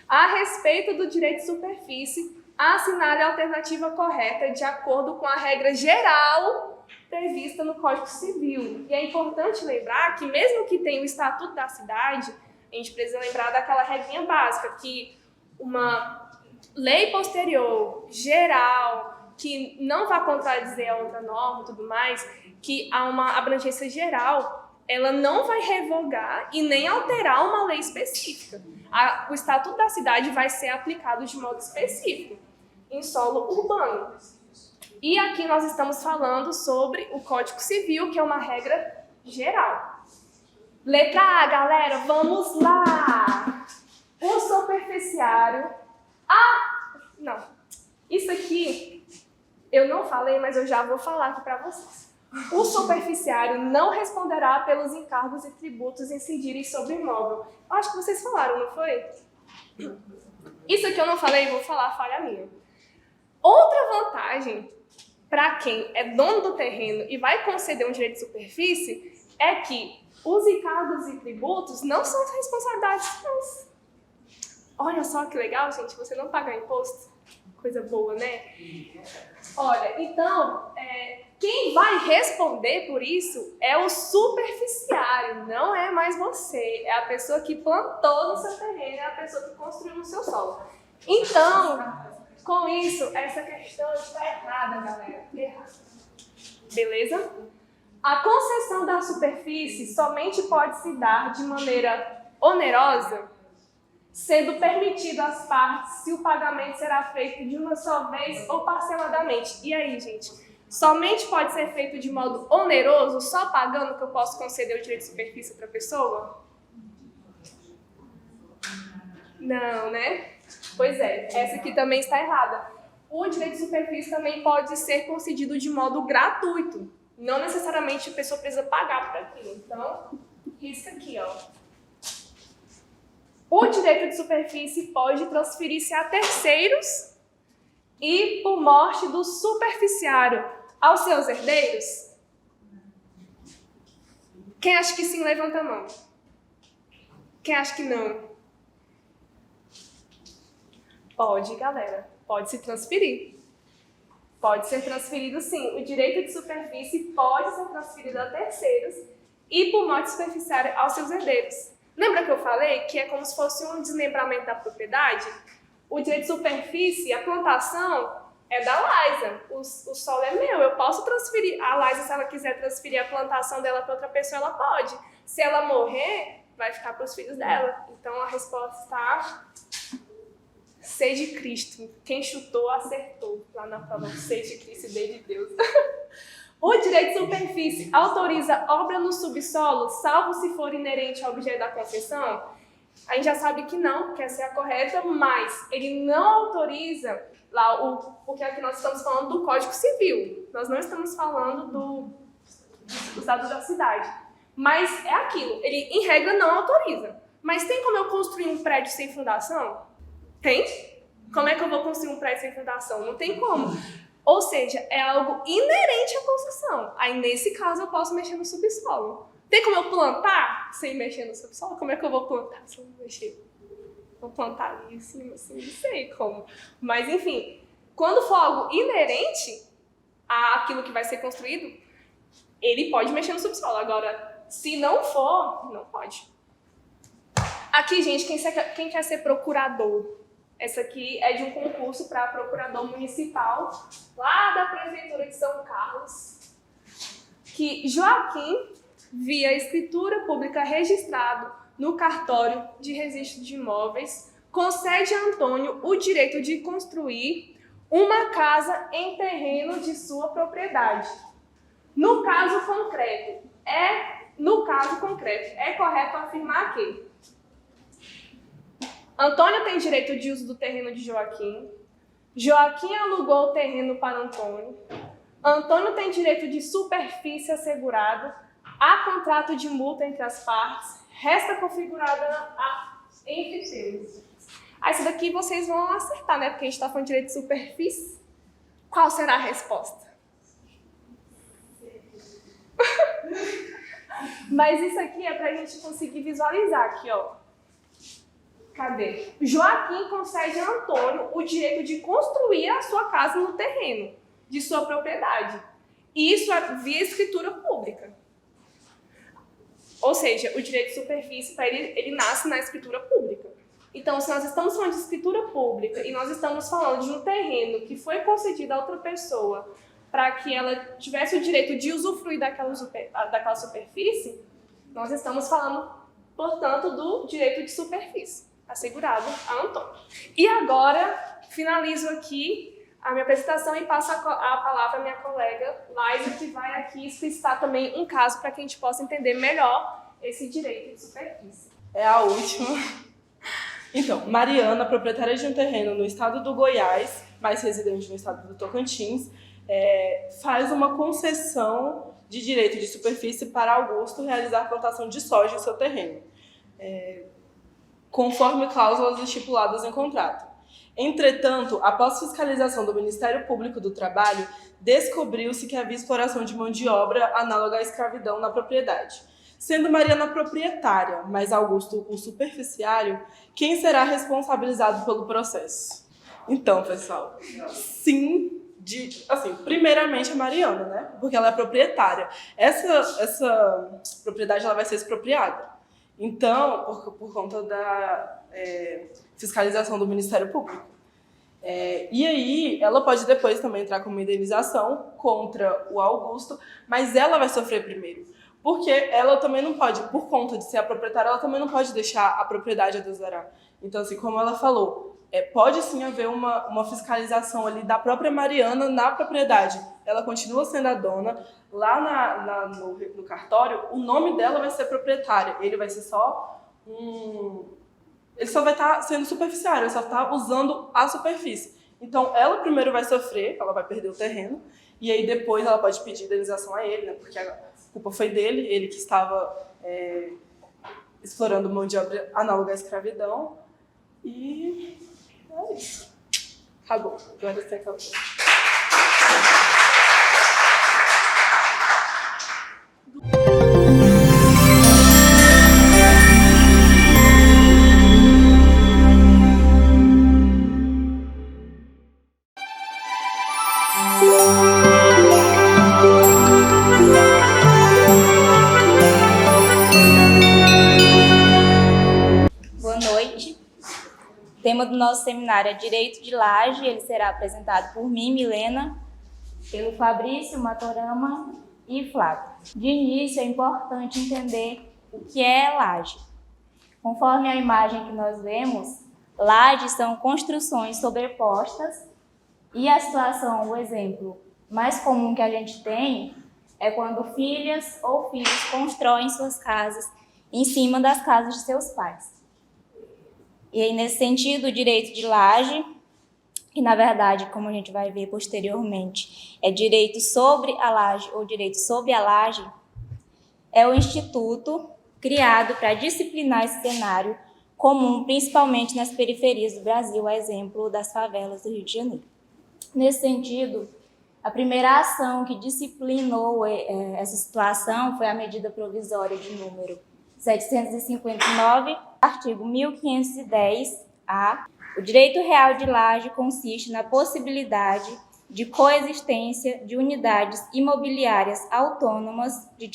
A respeito do direito de superfície, assinale a alternativa correta de acordo com a regra geral prevista no Código Civil. E é importante lembrar que, mesmo que tenha o Estatuto da Cidade, a gente precisa lembrar daquela regrinha básica, que uma lei posterior, geral, que não vai contradizer a outra norma e tudo mais, que há uma abrangência geral, ela não vai revogar e nem alterar uma lei específica. O Estatuto da Cidade vai ser aplicado de modo específico em solo urbano. E aqui nós estamos falando sobre o Código Civil, que é uma regra geral. Letra A, galera, vamos lá! O superficiário... não. Isso aqui eu não falei, mas eu já vou falar aqui para vocês. O superficiário não responderá pelos encargos e tributos incidirem sobre o imóvel. Eu acho que vocês falaram, não foi? Isso aqui eu não falei, vou falar, falha minha. Outra vantagem para quem é dono do terreno e vai conceder um direito de superfície é que os encargos e tributos não são responsabilidades suas. Olha só que legal, gente, você não pagar imposto. Coisa boa, né? Olha, então, quem vai responder por isso é o superficiário, não é mais você. É a pessoa que plantou no seu terreno, é a pessoa que construiu no seu solo. Então, com isso, essa questão está errada, galera. Errada. Beleza? A concessão da superfície somente pode se dar de maneira onerosa, sendo permitido às partes se o pagamento será feito de uma só vez ou parceladamente. E aí, gente? Somente pode ser feito de modo oneroso, só pagando, que eu posso conceder o direito de superfície a outra pessoa? Não, né? Pois é, essa aqui também está errada. O direito de superfície também pode ser concedido de modo gratuito. Não necessariamente a pessoa precisa pagar por aquilo. Então, risca aqui, ó. O direito de superfície pode transferir-se a terceiros e, por morte do superficiário, aos seus herdeiros? Quem acha que sim, levanta a mão. Quem acha que não? Pode, galera. Pode se transferir. Pode ser transferido, sim. O direito de superfície pode ser transferido a terceiros e, por morte superficiária, aos seus herdeiros. Lembra que eu falei que é como se fosse um desmembramento da propriedade? O direito de superfície, a plantação, é da Laisa. O solo é meu. Eu posso transferir. A Laisa, se ela quiser transferir a plantação dela para outra pessoa, ela pode. Se ela morrer, vai ficar para os filhos dela. Então, a resposta está... C de Cristo. Quem chutou, acertou. Lá na prova, C de Cristo e D de Deus. O direito de superfície autoriza obra no subsolo, salvo se for inerente ao objeto da concessão? A gente já sabe que não, que essa é a correta, mas ele não autoriza lá porque aqui nós estamos falando do Código Civil. Nós não estamos falando do Estatuto da Cidade. Mas é aquilo, ele em regra não autoriza. Mas tem como eu construir um prédio sem fundação? Tem? Como é que eu vou construir um prédio sem fundação? Não tem como. Ou seja, é algo inerente à construção. Aí, nesse caso, eu posso mexer no subsolo. Tem como eu plantar sem mexer no subsolo? Como é que eu vou plantar se eu não mexer? Vou plantar ali em cima, assim, não sei como. Mas, enfim, quando for algo inerente àquilo que vai ser construído, ele pode mexer no subsolo. Agora, se não for, não pode. Aqui, gente, quem quer ser procurador? Essa aqui é de um concurso para procurador municipal lá da Prefeitura de São Carlos, que Joaquim, via escritura pública registrado no cartório de registro de imóveis, concede a Antônio o direito de construir uma casa em terreno de sua propriedade. No caso concreto, é correto afirmar que Antônio tem direito de uso do terreno de Joaquim, Joaquim alugou o terreno para Antônio, Antônio tem direito de superfície assegurada, há contrato de multa entre as partes, resta configurada a enfiteuses. Essa daqui vocês vão acertar, né? Porque a gente está falando de direito de superfície. Qual será a resposta? Mas isso aqui é para a gente conseguir visualizar aqui, ó. Cadê? Joaquim concede a Antônio o direito de construir a sua casa no terreno de sua propriedade. E isso é via escritura pública. Ou seja, o direito de superfície, para ele nasce na escritura pública. Então, se nós estamos falando de escritura pública e nós estamos falando de um terreno que foi concedido a outra pessoa para que ela tivesse o direito de usufruir daquela superfície, nós estamos falando, portanto, do direito de superfície assegurado a Antônio. E agora, finalizo aqui a minha apresentação e passo a palavra à minha colega Laisa, que vai aqui explicitar também um caso para que a gente possa entender melhor esse direito de superfície. É a última. Então, Mariana, proprietária de um terreno no estado do Goiás, mas residente no estado do Tocantins, faz uma concessão de direito de superfície para Augusto realizar a plantação de soja em seu terreno, conforme cláusulas estipuladas em contrato. Entretanto, após fiscalização do Ministério Público do Trabalho, descobriu-se que havia exploração de mão de obra análoga à escravidão na propriedade. Sendo Mariana proprietária, mas Augusto o superficiário, quem será responsabilizado pelo processo? Então, pessoal, primeiramente a Mariana, né? Porque ela é proprietária. Essa propriedade ela vai ser expropriada. Então, por conta da fiscalização do Ministério Público. E aí, ela pode depois também entrar com uma indenização contra o Augusto, mas ela vai sofrer primeiro. Porque ela também não pode, por conta de ser a proprietária, ela também não pode deixar a propriedade a Deus dará. Então, assim, como ela falou, pode sim haver uma fiscalização ali da própria Mariana na propriedade. Ela continua sendo a dona. Lá no cartório, o nome dela vai ser proprietária. Ele vai ser só ele só vai estar sendo superficiário, ele só está usando a superfície. Então, ela primeiro vai sofrer, ela vai perder o terreno, e aí depois ela pode pedir indenização a ele, né? Porque a culpa foi dele, ele que estava explorando mão de obra análoga à escravidão. E é isso. Acabou. Agora você acabou. Boa noite. O tema do nosso seminário é Direito de Laje. Ele será apresentado por mim, Milena, pelo Fabrício, Matorama e Flávio. De início, é importante entender o que é laje. Conforme a imagem que nós vemos, lajes são construções sobrepostas e a situação, o exemplo mais comum que a gente tem é quando filhas ou filhos constroem suas casas em cima das casas de seus pais. E aí, nesse sentido, o direito de laje, que na verdade, como a gente vai ver posteriormente, é direito sobre a laje ou direito sob a laje, é o instituto criado para disciplinar esse cenário comum, principalmente nas periferias do Brasil, a exemplo das favelas do Rio de Janeiro. Nesse sentido, a primeira ação que disciplinou essa situação foi a medida provisória de número 759, artigo 1510-A. O direito real de laje consiste na possibilidade de coexistência de unidades imobiliárias autônomas de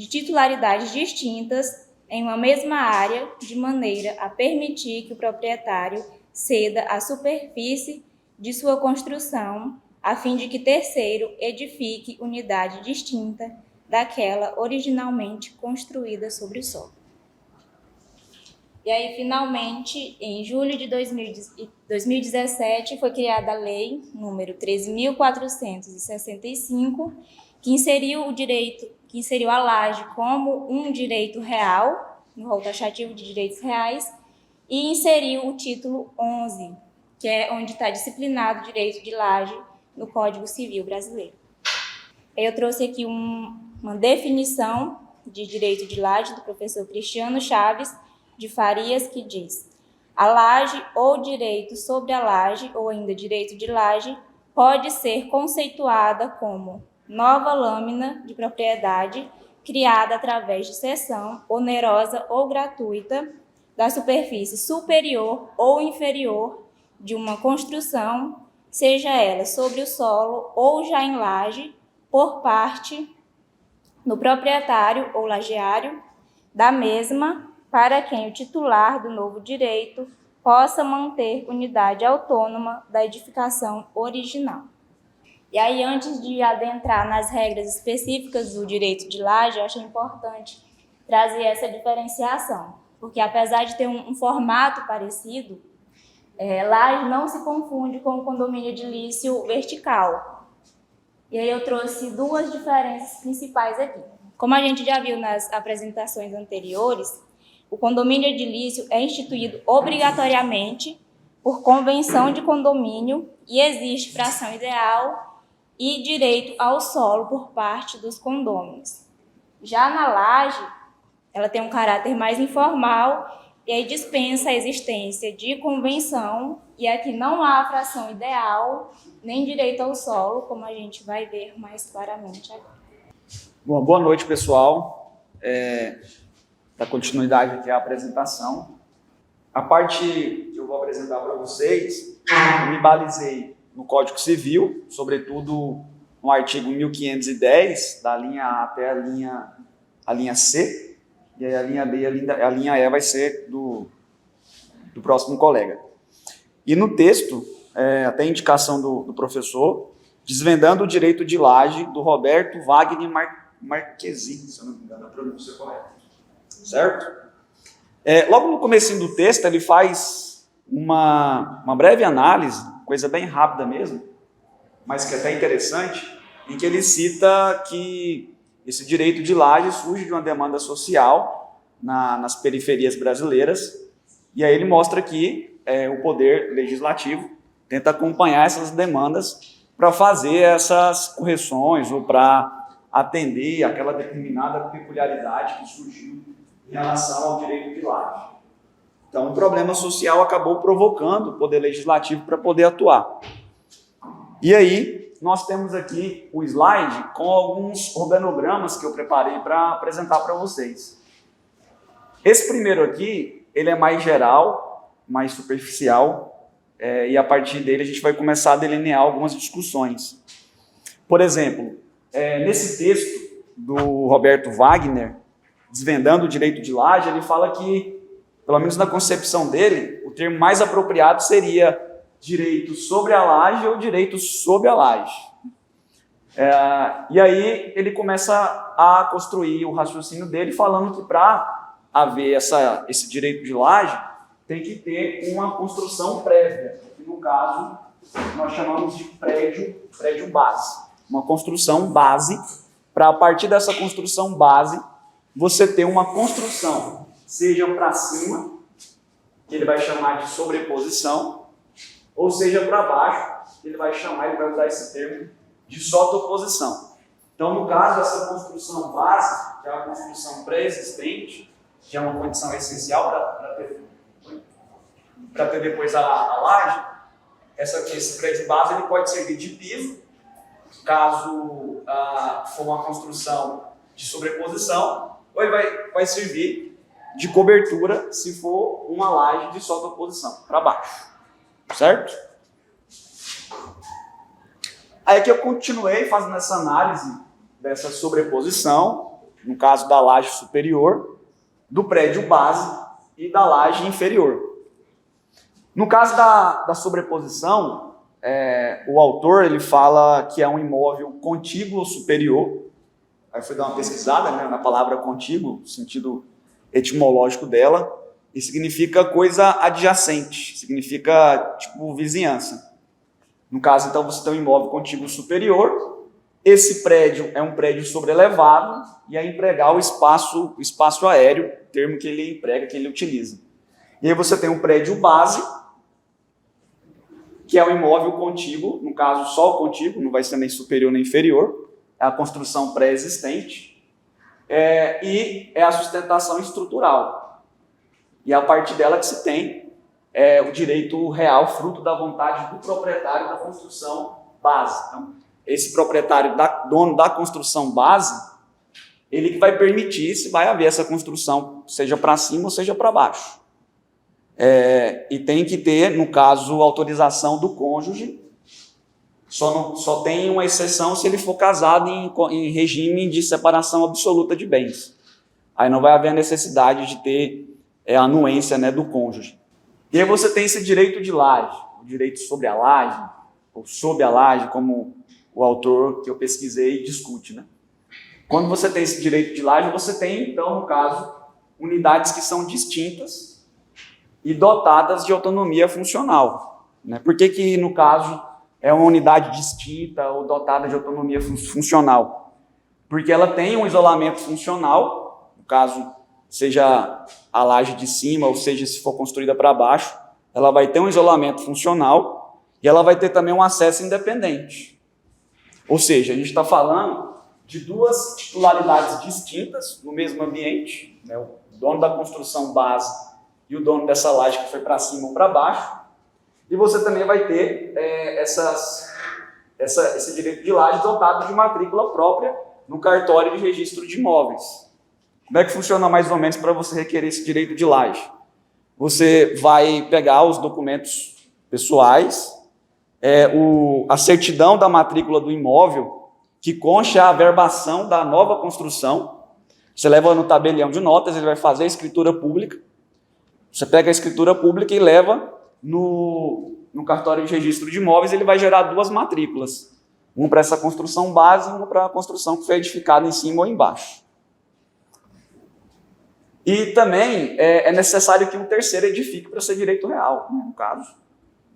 titularidades distintas em uma mesma área, de maneira a permitir que o proprietário ceda a superfície de sua construção, a fim de que terceiro edifique unidade distinta daquela originalmente construída sobre o solo. E aí, finalmente, em julho de 2017, foi criada a Lei número 13.465, que inseriu a laje como um direito real, no rol taxativo de direitos reais, e inseriu o título 11, que é onde está disciplinado o direito de laje no Código Civil brasileiro. Eu trouxe aqui uma definição de direito de laje do professor Cristiano Chaves de Farias, que diz: a laje ou direito sobre a laje, ou ainda direito de laje, pode ser conceituada como nova lâmina de propriedade criada através de cessão onerosa ou gratuita da superfície superior ou inferior de uma construção, seja ela sobre o solo ou já em laje, por parte do proprietário ou lajeário da mesma, para quem o titular do novo direito possa manter unidade autônoma da edificação original. E aí, antes de adentrar nas regras específicas do direito de laje, eu achei importante trazer essa diferenciação, porque apesar de ter um formato parecido, laje não se confunde com o condomínio edilício vertical. E aí eu trouxe duas diferenças principais aqui. Como a gente já viu nas apresentações anteriores, o condomínio edilício é instituído obrigatoriamente por convenção de condomínio e existe fração ideal e direito ao solo por parte dos condôminos. Já na laje, ela tem um caráter mais informal e aí dispensa a existência de convenção, e aqui não há fração ideal nem direito ao solo, como a gente vai ver mais claramente agora. Bom, boa noite, pessoal. Da continuidade aqui à apresentação. A parte que eu vou apresentar para vocês, eu me balizei no Código Civil, sobretudo no artigo 1510, da linha A até a linha C, e aí a linha D e a linha E vai ser do próximo colega. E no texto, até a indicação do professor, Desvendando o Direito de Laje, do Roberto Wagner Marquezin, se eu não me engano, a pronúncia correta. Certo? Logo no comecinho do texto, ele faz uma breve análise, coisa bem rápida mesmo, mas que é até interessante, em que ele cita que esse direito de laje surge de uma demanda social nas periferias brasileiras, e aí ele mostra que o poder legislativo tenta acompanhar essas demandas para fazer essas correções ou para atender aquela determinada peculiaridade que surgiu em relação ao direito de laje. Então, o problema social acabou provocando o poder legislativo para poder atuar. E aí, nós temos aqui o slide com alguns organogramas que eu preparei para apresentar para vocês. Esse primeiro aqui, ele é mais geral, mais superficial, e a partir dele a gente vai começar a delinear algumas discussões. Por exemplo, nesse texto do Roberto Wagner, Desvendando o Direito de Laje, ele fala que, pelo menos na concepção dele, o termo mais apropriado seria direito sobre a laje ou direito sob a laje. E aí ele começa a construir o raciocínio dele falando que para haver esse direito de laje tem que ter uma construção prévia, que no caso nós chamamos de prédio base. Uma construção base, para a partir dessa construção base você ter uma construção, seja para cima, que ele vai chamar de sobreposição, ou seja para baixo, que ele vai usar esse termo de sotoposição. Então, no caso dessa construção base, que é a construção pré-existente, que é uma condição essencial para ter depois a laje, esse prédio base ele pode servir de piso, caso for uma construção de sobreposição, ou ele vai servir de cobertura se for uma laje de sotoposição, para baixo. Certo? Aí aqui eu continuei fazendo essa análise dessa sobreposição, no caso da laje superior, do prédio base e da laje inferior. No caso da sobreposição, o autor ele fala que é um imóvel contíguo ou superior. Aí fui dar uma pesquisada, né, na palavra contíguo, no sentido etimológico dela, e significa coisa adjacente, significa tipo vizinhança. No caso, então, você tem um imóvel contíguo superior, esse prédio é um prédio sobrelevado e é empregar o espaço aéreo, termo que ele emprega, que ele utiliza. E aí você tem um prédio base, que é um imóvel contíguo, no caso só o contíguo, não vai ser nem superior nem inferior, é a construção pré-existente, e é a sustentação estrutural. E é a partir dela que se tem o direito real, fruto da vontade do proprietário da construção base. Então, esse proprietário, dono da construção base, ele que vai permitir se vai haver essa construção, seja para cima ou seja para baixo. E tem que ter, no caso, autorização do cônjuge. Só tem uma exceção se ele for casado em regime de separação absoluta de bens. Aí não vai haver a necessidade de ter a anuência, né, do cônjuge. E aí você tem esse direito de laje, o direito sobre a laje, ou sob a laje, como o autor que eu pesquisei discute, né? Quando você tem esse direito de laje, você tem, então, no caso, unidades que são distintas e dotadas de autonomia funcional, né? Por que, no caso, é uma unidade distinta ou dotada de autonomia funcional? Porque ela tem um isolamento funcional, no caso, seja a laje de cima, ou seja, se for construída para baixo, ela vai ter um isolamento funcional e ela vai ter também um acesso independente. Ou seja, a gente está falando de duas titularidades distintas no mesmo ambiente, né? O dono da construção base e o dono dessa laje que foi para cima ou para baixo, e você também vai ter esse direito de laje dotado de matrícula própria no cartório de registro de imóveis. Como é que funciona mais ou menos para você requerer esse direito de laje? Você vai pegar os documentos pessoais, a certidão da matrícula do imóvel, que consta a averbação da nova construção. Você leva no tabelião de notas, ele vai fazer a escritura pública. Você pega a escritura pública e leva no cartório de registro de imóveis, ele vai gerar duas matrículas. Uma para essa construção base e uma para a construção que foi edificada em cima ou embaixo. E também é necessário que um terceiro edifique para ser direito real, né, no caso.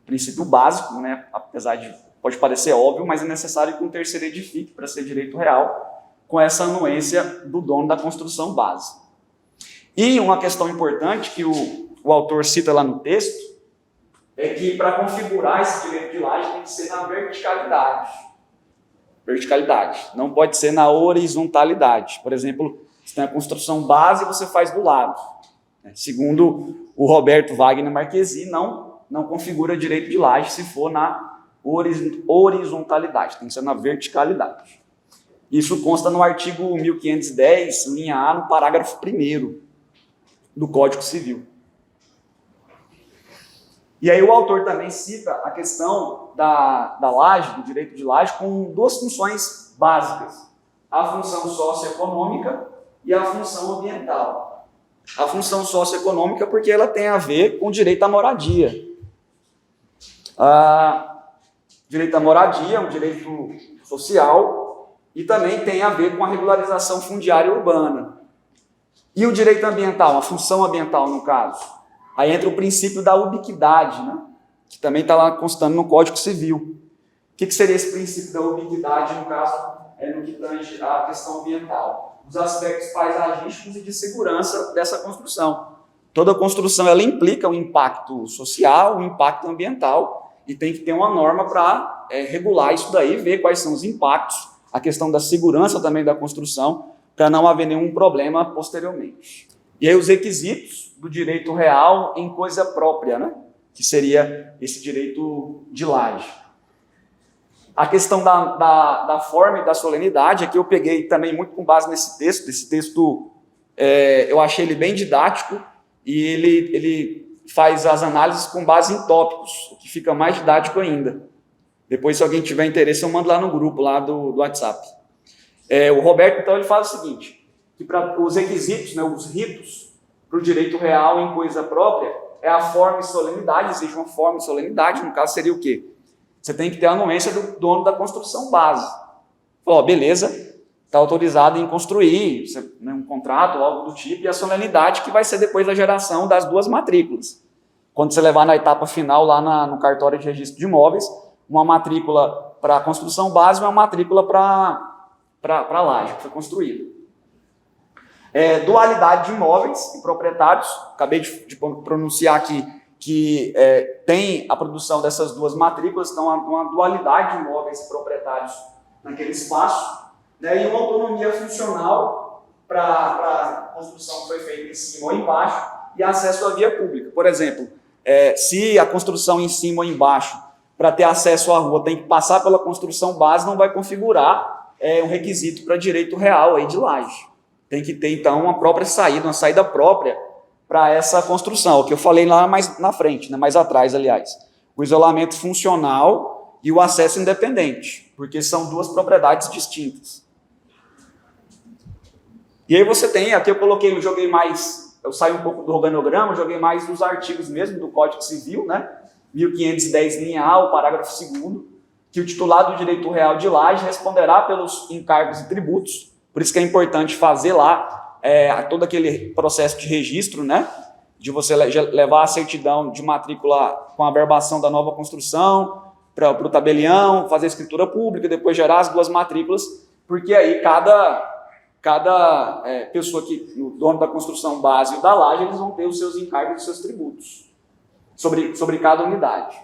Princípio básico, né, apesar de pode parecer óbvio, mas é necessário que um terceiro edifique para ser direito real, com essa anuência do dono da construção base. E uma questão importante que o autor cita lá no texto é que para configurar esse direito de laje tem que ser na verticalidade. Verticalidade. Não pode ser na horizontalidade. Por exemplo, você tem a construção base e você faz do lado. Segundo o Roberto Wagner Marquesi, não configura direito de laje se for na horizontalidade, tem que ser na verticalidade. Isso consta no artigo 1510, linha A, no parágrafo 1º do Código Civil. E aí o autor também cita a questão da laje, do direito de laje, com duas funções básicas. A função socioeconômica e a função ambiental. A função socioeconômica porque ela tem a ver com o direito à moradia. Direito à moradia é um direito social e também tem a ver com a regularização fundiária urbana. E o direito ambiental, a função ambiental no caso? Aí entra o princípio da ubiquidade, né? Que também está lá constando no Código Civil. O que seria esse princípio da ubiquidade, no caso, no que tange a questão ambiental? Os aspectos paisagísticos e de segurança dessa construção. Toda construção ela implica um impacto social, um impacto ambiental, e tem que ter uma norma para regular isso daí, ver quais são os impactos, a questão da segurança também da construção, para não haver nenhum problema posteriormente. E aí os requisitos do direito real em coisa própria, né? Que seria esse direito de laje. A questão da forma e da solenidade, aqui eu peguei também muito com base nesse texto. Esse texto, eu achei ele bem didático e ele faz as análises com base em tópicos, o que fica mais didático ainda. Depois, se alguém tiver interesse, eu mando lá no grupo lá do WhatsApp. O Roberto, então, ele fala o seguinte, que para os requisitos, né, os ritos para o direito real em coisa própria, é a forma e solenidade, existe uma forma e solenidade, no caso seria o quê? Você tem que ter a anuência do dono da construção base. Falou, beleza, está autorizado em construir um contrato ou algo do tipo, e a solenidade que vai ser depois da geração das duas matrículas. Quando você levar na etapa final lá no cartório de registro de imóveis, uma matrícula para a construção base e uma matrícula para a laje que foi construída. Dualidade de imóveis e proprietários, acabei de pronunciar aqui que tem a produção dessas duas matrículas, então uma dualidade de imóveis e proprietários naquele espaço, né, e uma autonomia funcional para a construção que foi feita em cima ou embaixo e acesso à via pública. Por exemplo, se a construção em cima ou embaixo, para ter acesso à rua, tem que passar pela construção base, não vai configurar um requisito para direito real aí de laje. Tem que ter, então, uma própria saída, uma saída própria para essa construção, o que eu falei lá mais na frente, né, mais atrás, aliás. O isolamento funcional e o acesso independente, porque são duas propriedades distintas. E aí você tem, aqui eu joguei mais, eu saí um pouco do organograma, joguei mais dos artigos mesmo do Código Civil, né? 1510, linha A, o parágrafo 2º, que o titular do direito real de laje responderá pelos encargos e tributos, por isso que é importante fazer lá todo aquele processo de registro, né? De você levar a certidão de matrícula com a averbação da nova construção para o tabelião, fazer a escritura pública, depois gerar as duas matrículas, porque aí cada pessoa o dono da construção base e o da laje, eles vão ter os seus encargos e os seus tributos sobre cada unidade.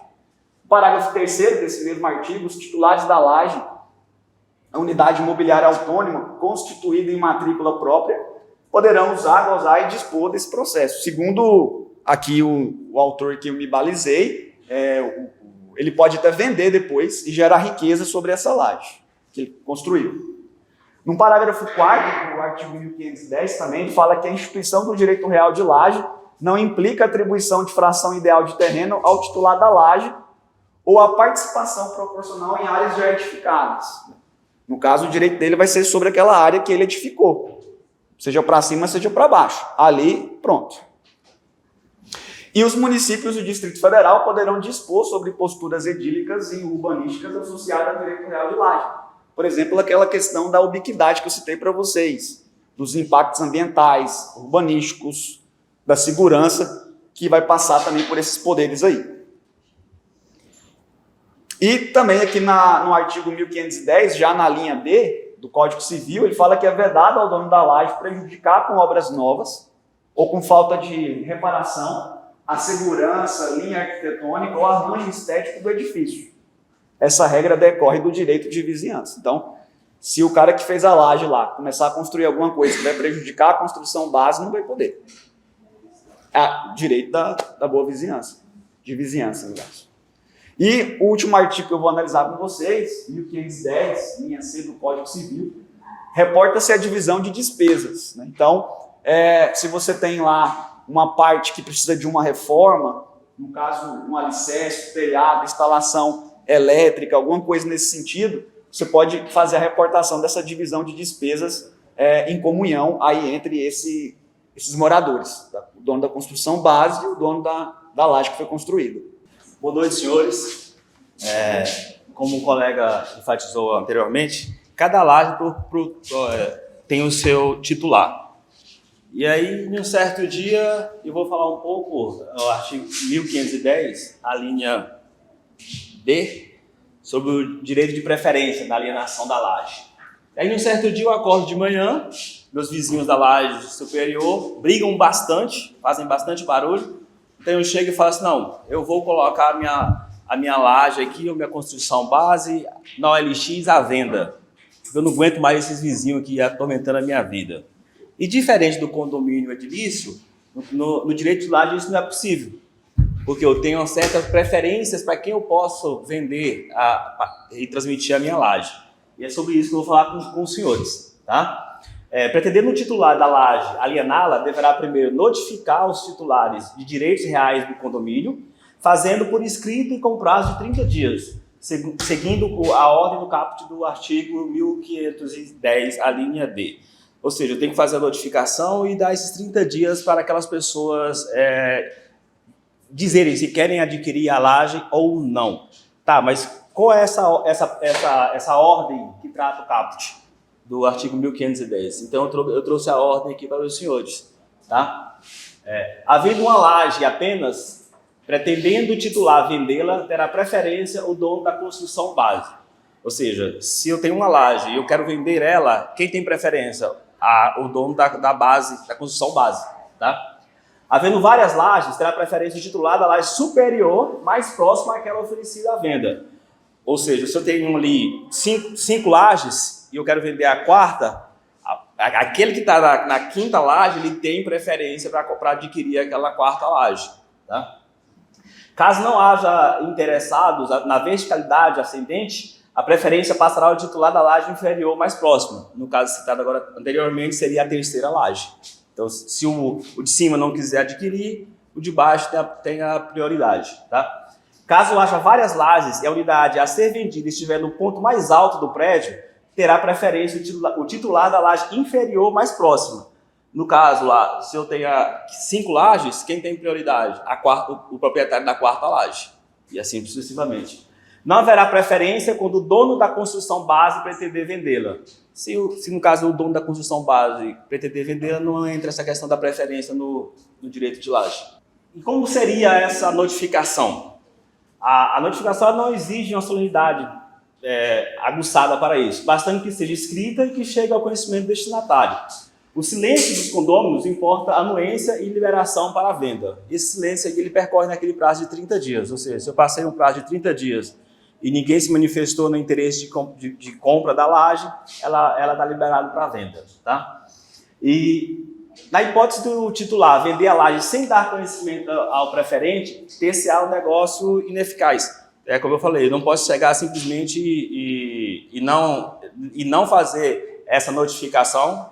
O parágrafo 3º desse mesmo artigo, os titulares da laje, a unidade imobiliária autônoma, constituída em matrícula própria, poderão usar, gozar e dispor desse processo. Segundo aqui o autor que eu me balizei, ele pode até vender depois e gerar riqueza sobre essa laje que ele construiu. No parágrafo 4º, do artigo 1510 também, ele fala que a instituição do direito real de laje não implica atribuição de fração ideal de terreno ao titular da laje ou a participação proporcional em áreas já edificadas. No caso, o direito dele vai ser sobre aquela área que ele edificou, seja para cima, seja para baixo. Ali, pronto. E os municípios do Distrito Federal poderão dispor sobre posturas edílicas e urbanísticas associadas ao direito real de laje. Por exemplo, aquela questão da ubiquidade que eu citei para vocês, dos impactos ambientais, urbanísticos, da segurança, que vai passar também por esses poderes aí. E também aqui no artigo 1510, já na linha B do Código Civil, ele fala que é vedado ao dono da laje prejudicar com obras novas ou com falta de reparação a segurança, linha arquitetônica ou arranjo estético do edifício. Essa regra decorre do direito de vizinhança. Então, se o cara que fez a laje lá começar a construir alguma coisa que vai prejudicar a construção base, não vai poder. É direito da boa vizinhança, de vizinhança, no caso. E o último artigo que eu vou analisar com vocês, 1510, linha C do Código Civil, reporta-se a divisão de despesas, né? Então, se você tem lá uma parte que precisa de uma reforma, no caso, um alicerce, telhado, instalação elétrica, alguma coisa nesse sentido, você pode fazer a reportação dessa divisão de despesas em comunhão aí entre esses moradores, o dono da construção base e o dono da laje que foi construída. Boa noite, senhores. Como o colega enfatizou anteriormente, cada laje tem o seu titular. E aí, em um certo dia, eu vou falar um pouco, o artigo 1510, a linha B, sobre o direito de preferência na alienação da laje. Aí, em um certo dia, eu acordo de manhã, meus vizinhos da laje superior brigam bastante, fazem bastante barulho. Então eu chego e falo assim, não, eu vou colocar a minha laje aqui, a minha construção base, na OLX à venda. Eu não aguento mais esses vizinhos aqui atormentando a minha vida. E diferente do condomínio edilício, no direito de laje isso não é possível. Porque eu tenho certas preferências para quem eu posso vender e transmitir a minha laje. E é sobre isso que eu vou falar com os senhores, tá? Pretendendo o titular da laje aliená-la, deverá primeiro notificar os titulares de direitos reais do condomínio, fazendo por escrito e com prazo de 30 dias, seguindo a ordem do caput do artigo 1510, a linha D. Ou seja, eu tenho que fazer a notificação e dar esses 30 dias para aquelas pessoas dizerem se querem adquirir a laje ou não. Tá, mas qual é essa ordem que trata o caput do artigo 1510? Então eu trouxe a ordem aqui para os senhores. Tá? Havendo uma laje apenas, pretendendo o titular vendê-la, terá preferência o dono da construção base. Ou seja, se eu tenho uma laje e eu quero vender ela, quem tem preferência? O dono da base, da construção base. Tá? Havendo várias lajes, terá preferência o titular da laje superior, mais próxima àquela oferecida à venda. Ou seja, se eu tenho ali 5 lajes e eu quero vender a quarta, aquele que está na quinta laje, ele tem preferência para adquirir aquela quarta laje. Tá? Caso não haja interessados na verticalidade ascendente, a preferência passará ao titular da laje inferior mais próxima. No caso citado agora anteriormente, seria a terceira laje. Então, se o de cima não quiser adquirir, o de baixo tem a prioridade. Tá? Caso haja várias lajes e a unidade a ser vendida estiver no ponto mais alto do prédio, terá preferência o titular da laje inferior mais próxima. No caso lá, se eu tenho 5 lajes, quem tem prioridade? O proprietário da quarta laje. E assim sucessivamente. Não haverá preferência quando o dono da construção base pretender vendê-la. Se no caso o dono da construção base pretender vendê-la, não entra essa questão da preferência no direito de laje. E como seria essa notificação? A notificação não exige uma solenidade aguçada para isso, bastante que seja escrita e que chegue ao conhecimento do destinatário. O silêncio dos condôminos importa anuência e liberação para a venda. Esse silêncio aqui ele percorre naquele prazo de 30 dias, ou seja, se eu passei um prazo de 30 dias e ninguém se manifestou no interesse de compra da laje, ela está liberada para a venda. Tá? E na hipótese do titular vender a laje sem dar conhecimento ao preferente, ter-se-á um negócio ineficaz. Como eu falei, eu não posso chegar simplesmente e não fazer essa notificação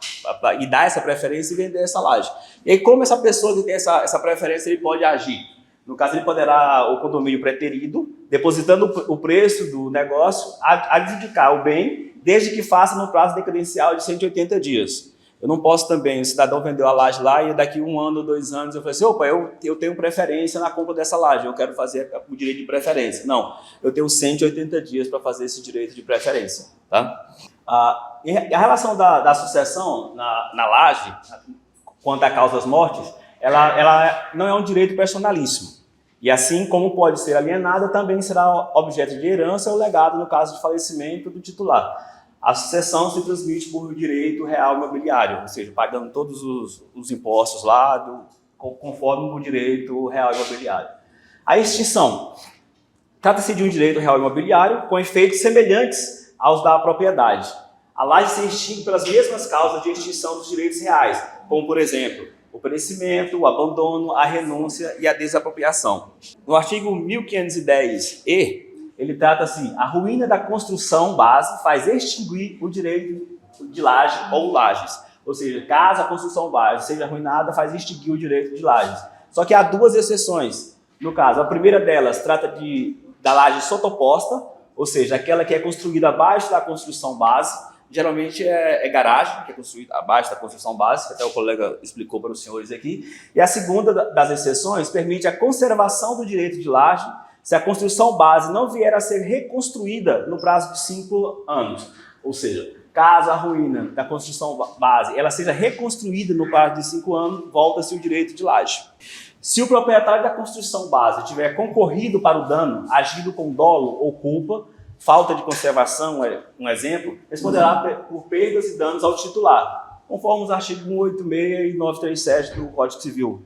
e dar essa preferência e vender essa laje. E aí, como essa pessoa que tem essa preferência, ele pode agir? No caso, ele poderá, o condomínio preterido, depositando o preço do negócio, adjudicar o bem, desde que faça no prazo decadencial de 180 dias. Eu não posso também, o cidadão vendeu a laje lá e daqui 1 ano ou 2 anos eu falei assim, opa, eu tenho preferência na compra dessa laje, eu quero fazer o direito de preferência. Não, eu tenho 180 dias para fazer esse direito de preferência. Tá? A relação da sucessão na laje, quanto a causas mortes, ela não é um direito personalíssimo. E assim como pode ser alienada, também será objeto de herança ou legado no caso de falecimento do titular. A sucessão se transmite por direito real imobiliário, ou seja, pagando todos os impostos lá, conforme o direito real imobiliário. A extinção. Trata-se de um direito real imobiliário com efeitos semelhantes aos da propriedade. A laje se extingue pelas mesmas causas de extinção dos direitos reais, como, por exemplo, o perecimento, o abandono, a renúncia e a desapropriação. No artigo 1510-E, ele trata assim, a ruína da construção base faz extinguir o direito de laje ou lajes. Ou seja, caso a construção base seja arruinada, faz extinguir o direito de lajes. Só que há 2 exceções. No caso, a primeira delas trata da laje sotoposta, ou seja, aquela que é construída abaixo da construção base. Geralmente é garagem, que é construída abaixo da construção base, que até o colega explicou para os senhores aqui. E a segunda das exceções permite a conservação do direito de laje se a construção base não vier a ser reconstruída no prazo de 5 anos. Ou seja, caso a ruína da construção base ela seja reconstruída no prazo de 5 anos, volta-se o direito de laje. Se o proprietário da construção base tiver concorrido para o dano, agido com dolo ou culpa, falta de conservação é um exemplo, responderá por perdas e danos ao titular, conforme os artigos 186 e 937 do Código Civil.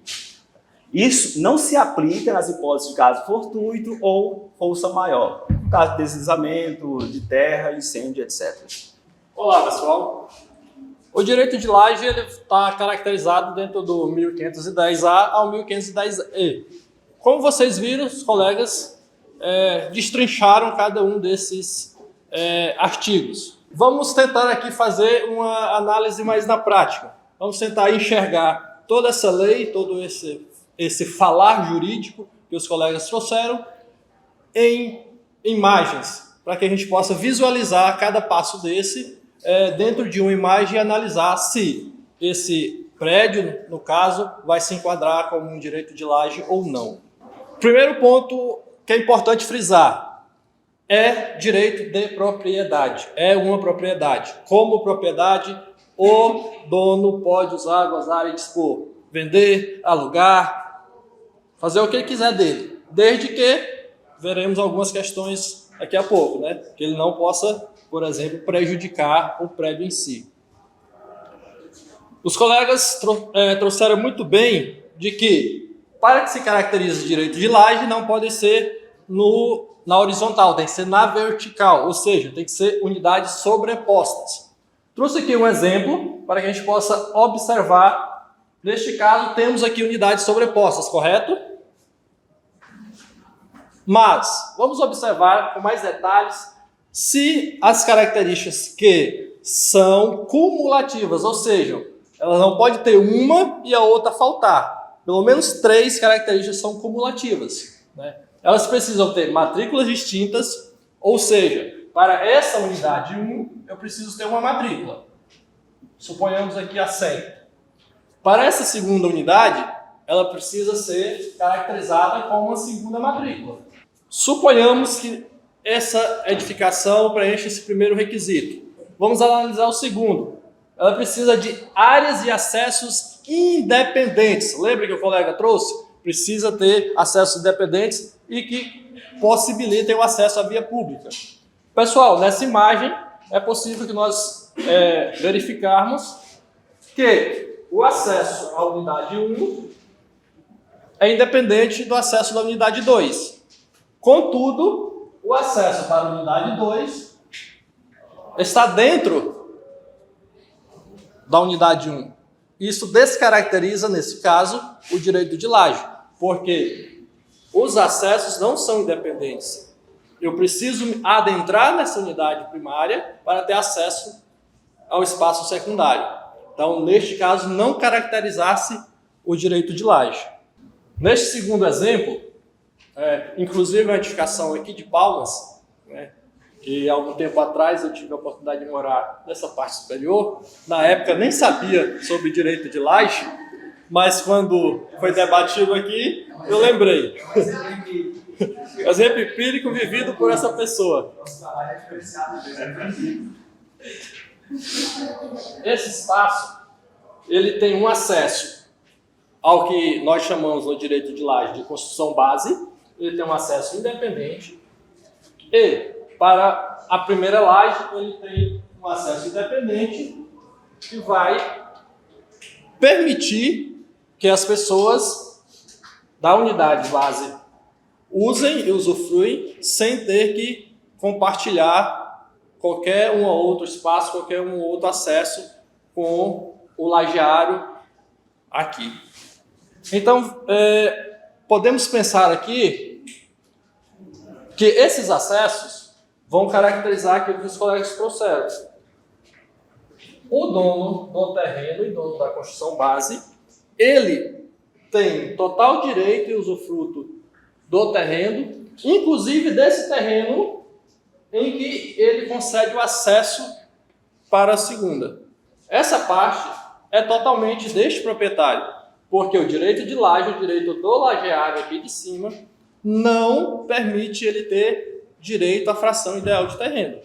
Isso não se aplica nas hipóteses de caso fortuito ou força maior, no caso de deslizamento, de terra, incêndio, etc. Olá, pessoal. O direito de laje está caracterizado dentro do 1510A ao 1510E. Como vocês viram, os colegas destrincharam cada um desses artigos. Vamos tentar aqui fazer uma análise mais na prática. Vamos tentar enxergar toda essa lei, todo esse falar jurídico que os colegas trouxeram em imagens, para que a gente possa visualizar cada passo desse dentro de uma imagem e analisar se esse prédio, no caso, vai se enquadrar como um direito de laje ou não. Primeiro ponto que é importante frisar é direito de propriedade. É uma propriedade. Como propriedade, o dono pode usar, gozar e dispor, vender, alugar, fazer o que ele quiser dele, desde que veremos algumas questões daqui a pouco, né? Que ele não possa, por exemplo, prejudicar o prédio em si. Os colegas trouxeram muito bem de que, para que se caracterize o direito de laje, não pode ser na horizontal, tem que ser na vertical, ou seja, tem que ser unidades sobrepostas. Trouxe aqui um exemplo para que a gente possa observar. Neste caso, temos aqui unidades sobrepostas, correto? Mas, vamos observar com mais detalhes se as características que são cumulativas, ou seja, elas não podem ter uma e a outra faltar. Pelo menos 3 características são cumulativas, né? Elas precisam ter matrículas distintas, ou seja, para essa unidade 1, eu preciso ter uma matrícula. Suponhamos aqui a 100. Para essa segunda unidade, ela precisa ser caracterizada com uma segunda matrícula. Suponhamos que essa edificação preenche esse primeiro requisito. Vamos analisar o segundo. Ela precisa de áreas e acessos independentes. Lembra que o colega trouxe? Precisa ter acessos independentes e que possibilitem o acesso à via pública. Pessoal, nessa imagem é possível que nós verificarmos que o acesso à unidade 1 é independente do acesso da unidade 2. Contudo, o acesso para a unidade 2 está dentro da unidade 1. Isso descaracteriza, nesse caso, o direito de laje, porque os acessos não são independentes. Eu preciso adentrar nessa unidade primária para ter acesso ao espaço secundário. Então, neste caso, não caracterizasse o direito de laje. Neste segundo exemplo, inclusive a edificação aqui de Palmas, né, que há algum tempo atrás eu tive a oportunidade de morar nessa parte superior. Na época nem sabia sobre direito de laje, mas quando foi debatido aqui, eu lembrei. Exemplo empírico vivido por essa pessoa. Esse espaço, ele tem um acesso ao que nós chamamos no direito de laje de construção base. Ele tem um acesso independente. E para a primeira laje, ele tem um acesso independente que vai permitir que as pessoas da unidade base usem e usufruem sem ter que compartilhar qualquer um ou outro espaço, qualquer um ou outro acesso com o lajeário aqui. Então, podemos pensar aqui que esses acessos vão caracterizar aquilo que os colegas trouxeram. O dono do terreno e dono da construção base, ele tem total direito e usufruto do terreno, inclusive desse terreno em que ele concede o acesso para a segunda. Essa parte é totalmente deste proprietário, porque o direito de laje, o direito do lajeário aqui de cima, não permite ele ter direito à fração ideal de terreno.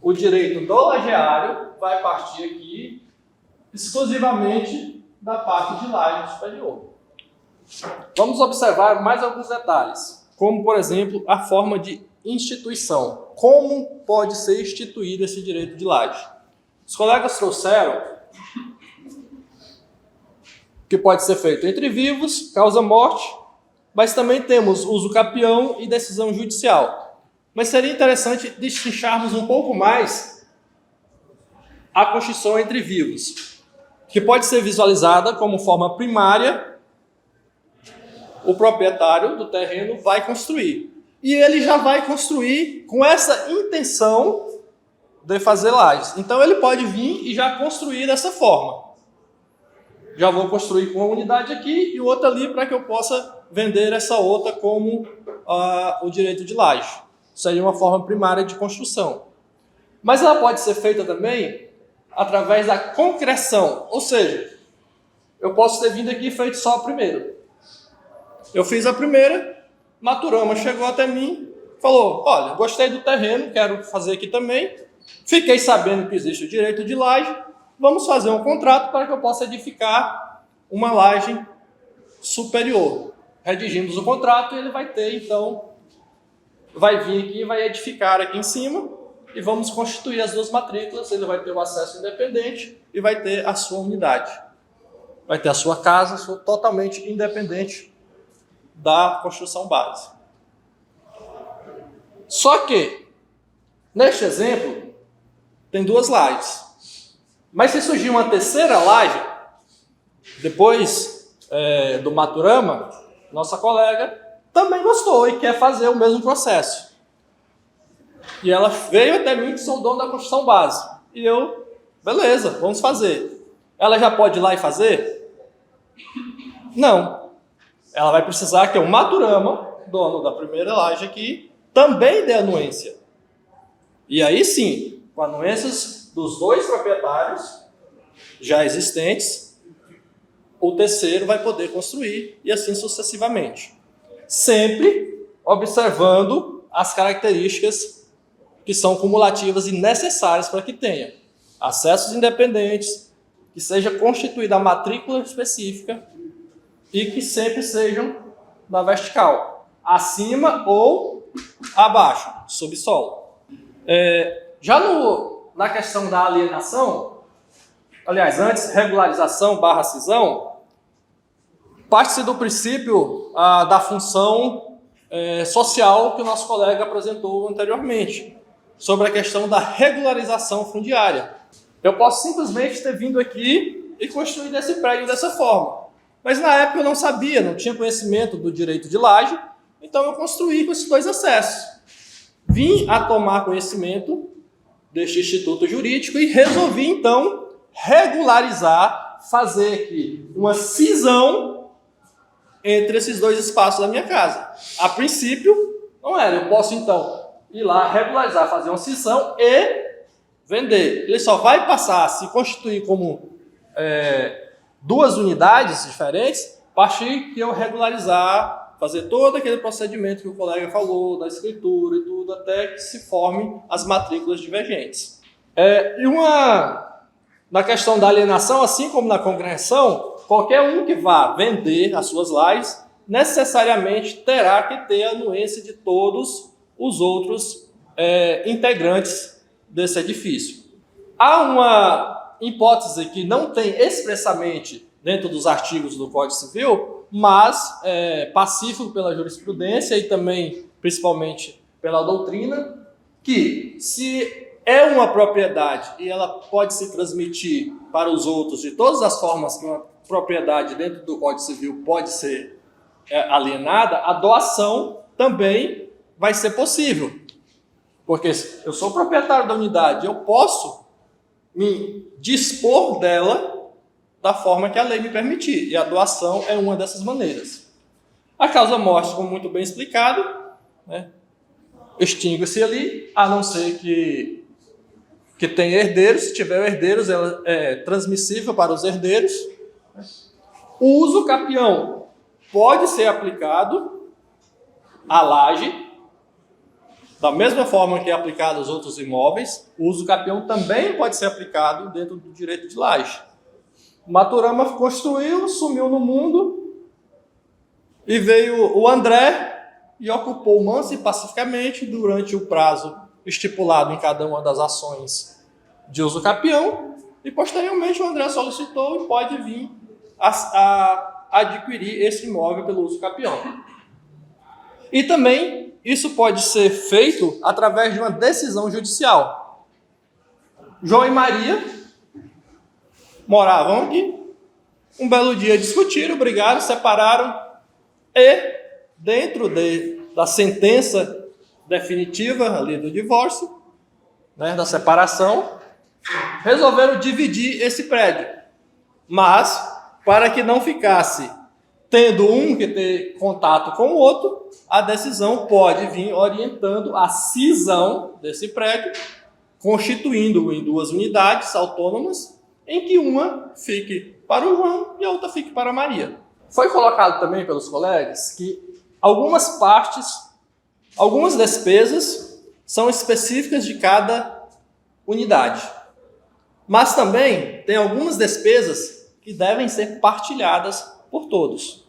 O direito do lajeário vai partir aqui exclusivamente da parte de laje superior. Vamos observar mais alguns detalhes, como, por exemplo, a forma de instituição. Como pode ser instituído esse direito de laje? Os colegas trouxeram que pode ser feito entre vivos, causa morte, mas também temos uso capião e decisão judicial. Mas seria interessante destrincharmos um pouco mais a constituição entre vivos, que pode ser visualizada como forma primária. O proprietário do terreno vai construir. E ele já vai construir com essa intenção de fazer lajes. Então ele pode vir e já construir dessa forma. Já vou construir com uma unidade aqui e outra ali para que eu possa vender essa outra como o direito de laje. Seria uma forma primária de construção. Mas ela pode ser feita também através da concreção. Ou seja, eu posso ter vindo aqui e feito só o primeiro. Eu fiz a primeira, Maturama chegou até mim, falou, olha, gostei do terreno, quero fazer aqui também, fiquei sabendo que existe o direito de laje, vamos fazer um contrato para que eu possa edificar uma laje superior. Redigimos o contrato e ele vai ter, então, vai vir aqui e vai edificar aqui em cima e vamos constituir as duas matrículas, ele vai ter o acesso independente e vai ter a sua unidade. Vai ter a sua casa totalmente independente da construção base. Só que, neste exemplo, tem duas lajes. Mas se surgir uma terceira laje, depois do Maturama, nossa colega também gostou e quer fazer o mesmo processo. E ela veio até mim que sou o dono da construção base. E eu, beleza, vamos fazer. Ela já pode ir lá e fazer? Não. Ela vai precisar que o Maturama, dono da primeira laje aqui, também dê anuência. E aí sim, com anuências dos dois proprietários já existentes, o terceiro vai poder construir e assim sucessivamente. Sempre observando as características que são cumulativas e necessárias para que tenha acessos independentes, que seja constituída a matrícula específica e que sempre sejam na vertical, acima ou abaixo, subsolo. Já na questão da alienação, aliás, antes, regularização / cisão, parte-se do princípio da função social que o nosso colega apresentou anteriormente, sobre a questão da regularização fundiária. Eu posso simplesmente ter vindo aqui e construído esse prédio dessa forma. Mas na época eu não sabia, não tinha conhecimento do direito de laje, então eu construí com esses dois acessos. Vim a tomar conhecimento deste instituto jurídico e resolvi então regularizar, fazer aqui uma cisão entre esses dois espaços da minha casa. A princípio, não era. Eu posso então ir lá, regularizar, fazer uma cisão e vender. Ele só vai passar a se constituir como duas unidades diferentes a partir que eu regularizar, fazer todo aquele procedimento que o colega falou, da escritura e tudo, até que se formem as matrículas divergentes. Na questão da alienação, assim como na congregação, qualquer um que vá vender as suas lajes necessariamente terá que ter a anuência de todos os outros integrantes desse edifício. Há uma hipótese que não tem expressamente dentro dos artigos do Código Civil, mas é pacífico pela jurisprudência e também, principalmente, pela doutrina, que se é uma propriedade e ela pode se transmitir para os outros de todas as formas que uma propriedade dentro do Código Civil pode ser alienada, a doação também vai ser possível. Porque eu sou proprietário da unidade, eu posso me dispor dela da forma que a lei me permitir. E a doação é uma dessas maneiras. A causa-morte, como muito bem explicado, extingue-se ali, a não ser que tenha herdeiros. Se tiver herdeiros, ela é transmissível para os herdeiros. O uso capião pode ser aplicado à laje, da mesma forma que é aplicado aos outros imóveis. O uso capião também pode ser aplicado dentro do direito de laje. Maturama construiu, sumiu no mundo, e veio o André e ocupou mansa e pacificamente durante o prazo estipulado em cada uma das ações de uso capião, e posteriormente o André solicitou e pode vir a adquirir esse imóvel pelo uso capião. E também isso pode ser feito através de uma decisão judicial. João e Maria moravam aqui, um belo dia discutiram, brigaram, separaram, e dentro da sentença definitiva ali do divórcio, da separação, resolveram dividir esse prédio. Mas, para que não ficasse tendo um que ter contato com o outro, a decisão pode vir orientando a cisão desse prédio, constituindo-o em duas unidades autônomas, em que uma fique para o João e a outra fique para a Maria. Foi colocado também pelos colegas que algumas despesas são específicas de cada unidade. Mas também tem algumas despesas que devem ser partilhadas por todos.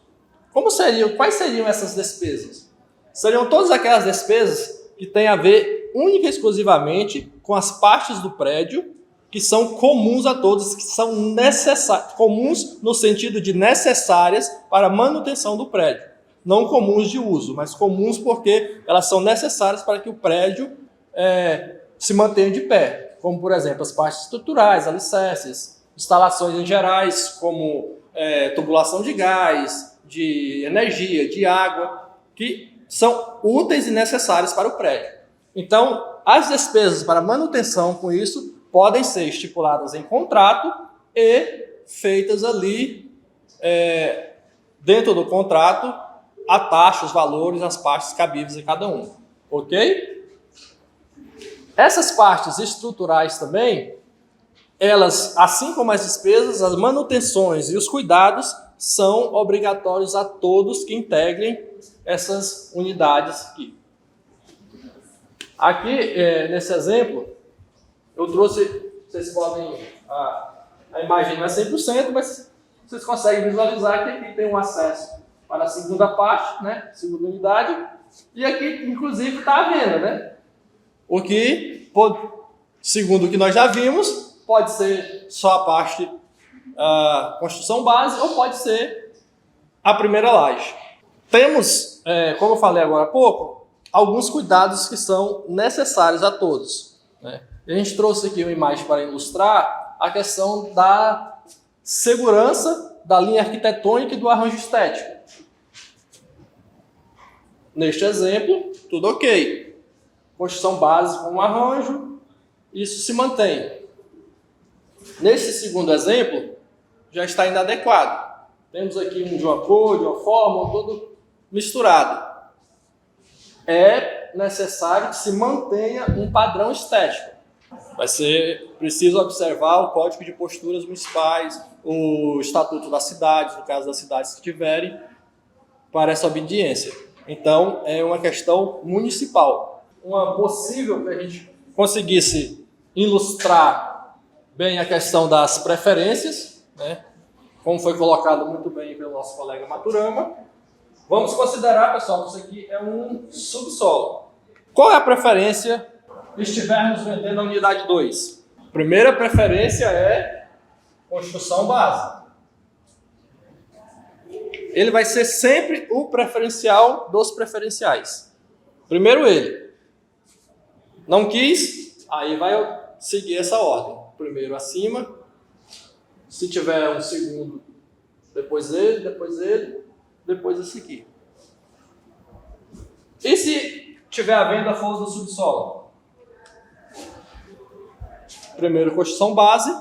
Quais seriam essas despesas? Seriam todas aquelas despesas que têm a ver única e exclusivamente com as partes do prédio que são comuns a todos, que são necessárias, comuns no sentido de necessárias para a manutenção do prédio. Não comuns de uso, mas comuns porque elas são necessárias para que o prédio se mantenha de pé. Como, por exemplo, as partes estruturais, alicerces, instalações em gerais, como tubulação de gás, de energia, de água, que são úteis e necessárias para o prédio. Então, as despesas para manutenção com isso podem ser estipuladas em contrato e feitas ali dentro do contrato a taxa, os valores, as partes cabíveis a cada um. Ok? Essas partes estruturais também, elas, assim como as despesas, as manutenções e os cuidados são obrigatórios a todos que integrem essas unidades aqui. Aqui, nesse exemplo, eu trouxe, vocês podem, a imagem não é 100%, mas vocês conseguem visualizar que aqui tem um acesso para a segunda parte, né, segunda unidade, e aqui, inclusive, está a venda, né? O que, segundo o que nós já vimos, pode ser só a parte construção base ou pode ser a primeira laje. Temos, como eu falei agora há pouco, alguns cuidados que são necessários a todos, né? A gente trouxe aqui uma imagem para ilustrar a questão da segurança da linha arquitetônica e do arranjo estético. Neste exemplo, tudo ok. Construção base com um arranjo, isso se mantém. Nesse segundo exemplo, já está inadequado. Temos aqui de uma cor, de uma forma, todo misturado. É necessário que se mantenha um padrão estético. Vai ser preciso observar o Código de Posturas Municipais, o Estatuto das Cidades, no caso das cidades que tiverem, para essa obediência. Então, é uma questão municipal. Uma possível que a gente conseguisse ilustrar bem a questão das preferências, né? Como foi colocado muito bem pelo nosso colega Maturama. Vamos considerar, pessoal, que isso aqui é um subsolo. Qual é a preferência que estivermos vendendo a unidade 2? Primeira preferência é construção base. Ele vai ser sempre o preferencial dos preferenciais. Primeiro ele. Não quis, aí vai seguir essa ordem. Primeiro acima. Se tiver um segundo, depois ele, depois esse aqui. E se tiver a venda for do subsolo? Primeiro construção base,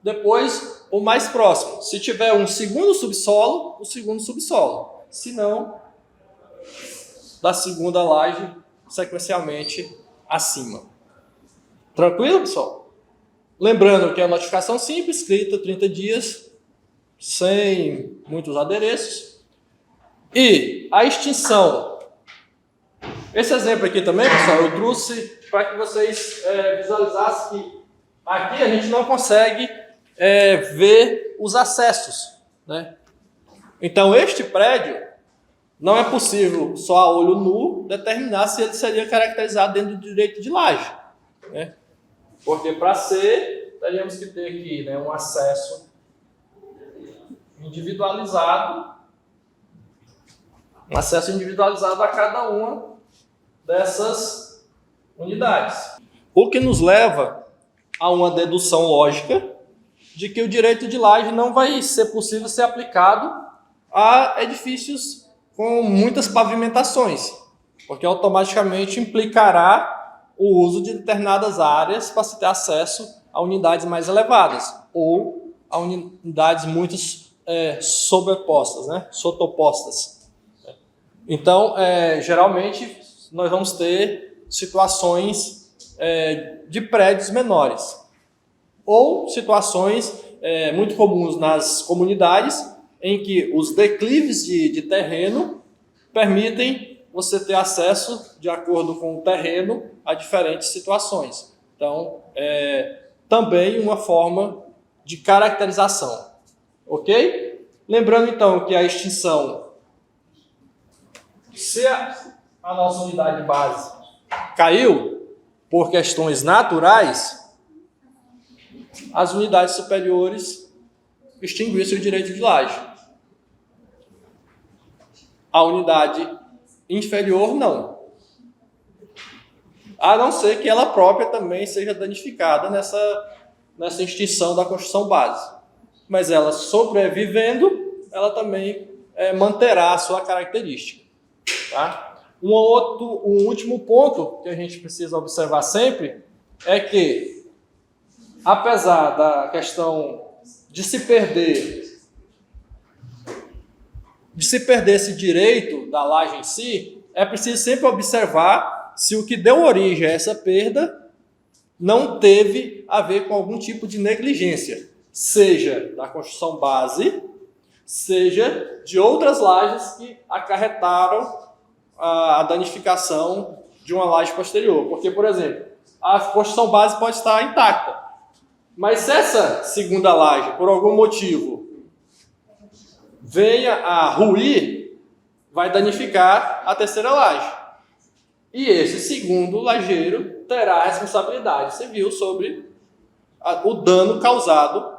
depois o mais próximo. Se tiver um segundo subsolo, o segundo subsolo. Se não, da segunda laje, sequencialmente acima. Tranquilo, pessoal? Lembrando que é a notificação simples, escrita 30 dias, sem muitos adereços. E a extinção. Esse exemplo aqui também, pessoal, eu trouxe para que vocês visualizassem que aqui a gente não consegue ver os acessos, né? Então, este prédio, não é possível só a olho nu determinar se ele seria caracterizado dentro do direito de laje, né? Porque para ser, teríamos que ter aqui, né, um acesso individualizado, a cada uma dessas unidades. O que nos leva a uma dedução lógica de que o direito de laje não vai ser possível ser aplicado a edifícios com muitas pavimentações, porque automaticamente implicará o uso de determinadas áreas para se ter acesso a unidades mais elevadas ou a unidades muito sobrepostas, né? Sotopostas. Então, geralmente, nós vamos ter situações de prédios menores ou situações muito comuns nas comunidades em que os declives de terreno permitem você ter acesso, de acordo com o terreno, a diferentes situações. Então, também uma forma de caracterização. Ok? Lembrando, então, que a extinção, se a nossa unidade base caiu por questões naturais, as unidades superiores extinguissem o direito de laje. A unidade inferior, não. A não ser que ela própria também seja danificada nessa extinção da construção base. Mas ela sobrevivendo, ela também manterá a sua característica. Tá? Um último ponto que a gente precisa observar sempre é que, apesar da questão de se perder esse direito da laje em si, é preciso sempre observar se o que deu origem a essa perda não teve a ver com algum tipo de negligência, seja da construção base, seja de outras lajes que acarretaram a danificação de uma laje posterior. Porque, por exemplo, a construção base pode estar intacta, mas se essa segunda laje, por algum motivo, venha a ruir, vai danificar a terceira laje. E esse segundo lajeiro terá a responsabilidade civil sobre o dano causado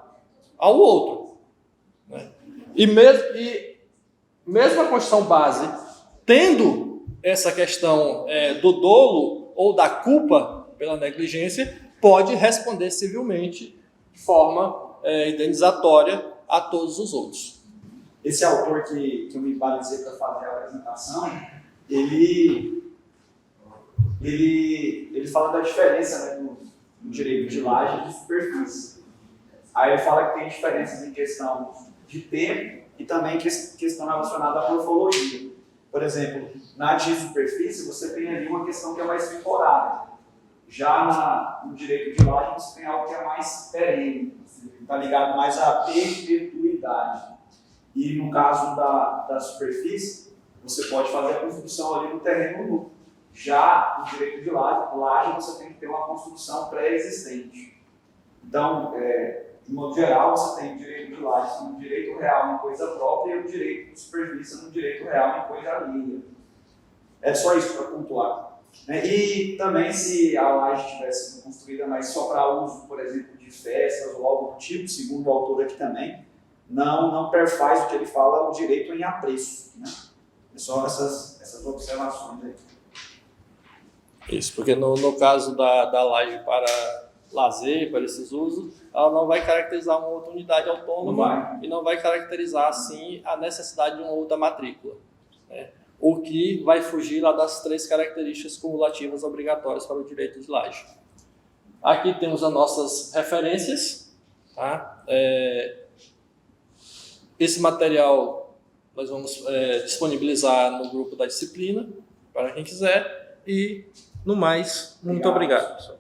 ao outro. Né? E mesmo a construção base, tendo essa questão do dolo ou da culpa pela negligência, pode responder civilmente de forma indenizatória a todos os outros. Esse autor que eu me balizei para fazer a apresentação, ele fala da diferença, né, do direito de laje e de superfície. Aí ele fala que tem diferenças em questão de tempo e também questão relacionada à morfologia. Por exemplo, na de superfície você tem ali uma questão que é mais temporária. Já no direito de laje você tem algo que é mais perene, está ligado mais à perpetuidade. E no caso da superfície, você pode fazer a construção ali no terreno nu. Já no direito de laje você tem que ter uma construção pré-existente. Então, de modo geral, você tem o direito de laje no direito real em coisa própria e o direito de superfície no direito real em coisa alheia. É só isso para pontuar. E também, se a laje tivesse sido construída mais só para uso, por exemplo, de festas ou algo do tipo, segundo o autor aqui também, não perfaz o que ele fala o direito em apreço. Né? É só essas observações aí. Isso, porque no caso da laje para lazer, para esses usos, ela não vai caracterizar uma outra unidade autônoma e não vai caracterizar, assim, a necessidade de uma outra matrícula. Né? O que vai fugir lá das 3 características cumulativas obrigatórias para o direito de laje. Aqui temos as nossas referências. Tá? Esse material nós vamos disponibilizar no grupo da disciplina, para quem quiser. E, no mais, muito obrigado, pessoal.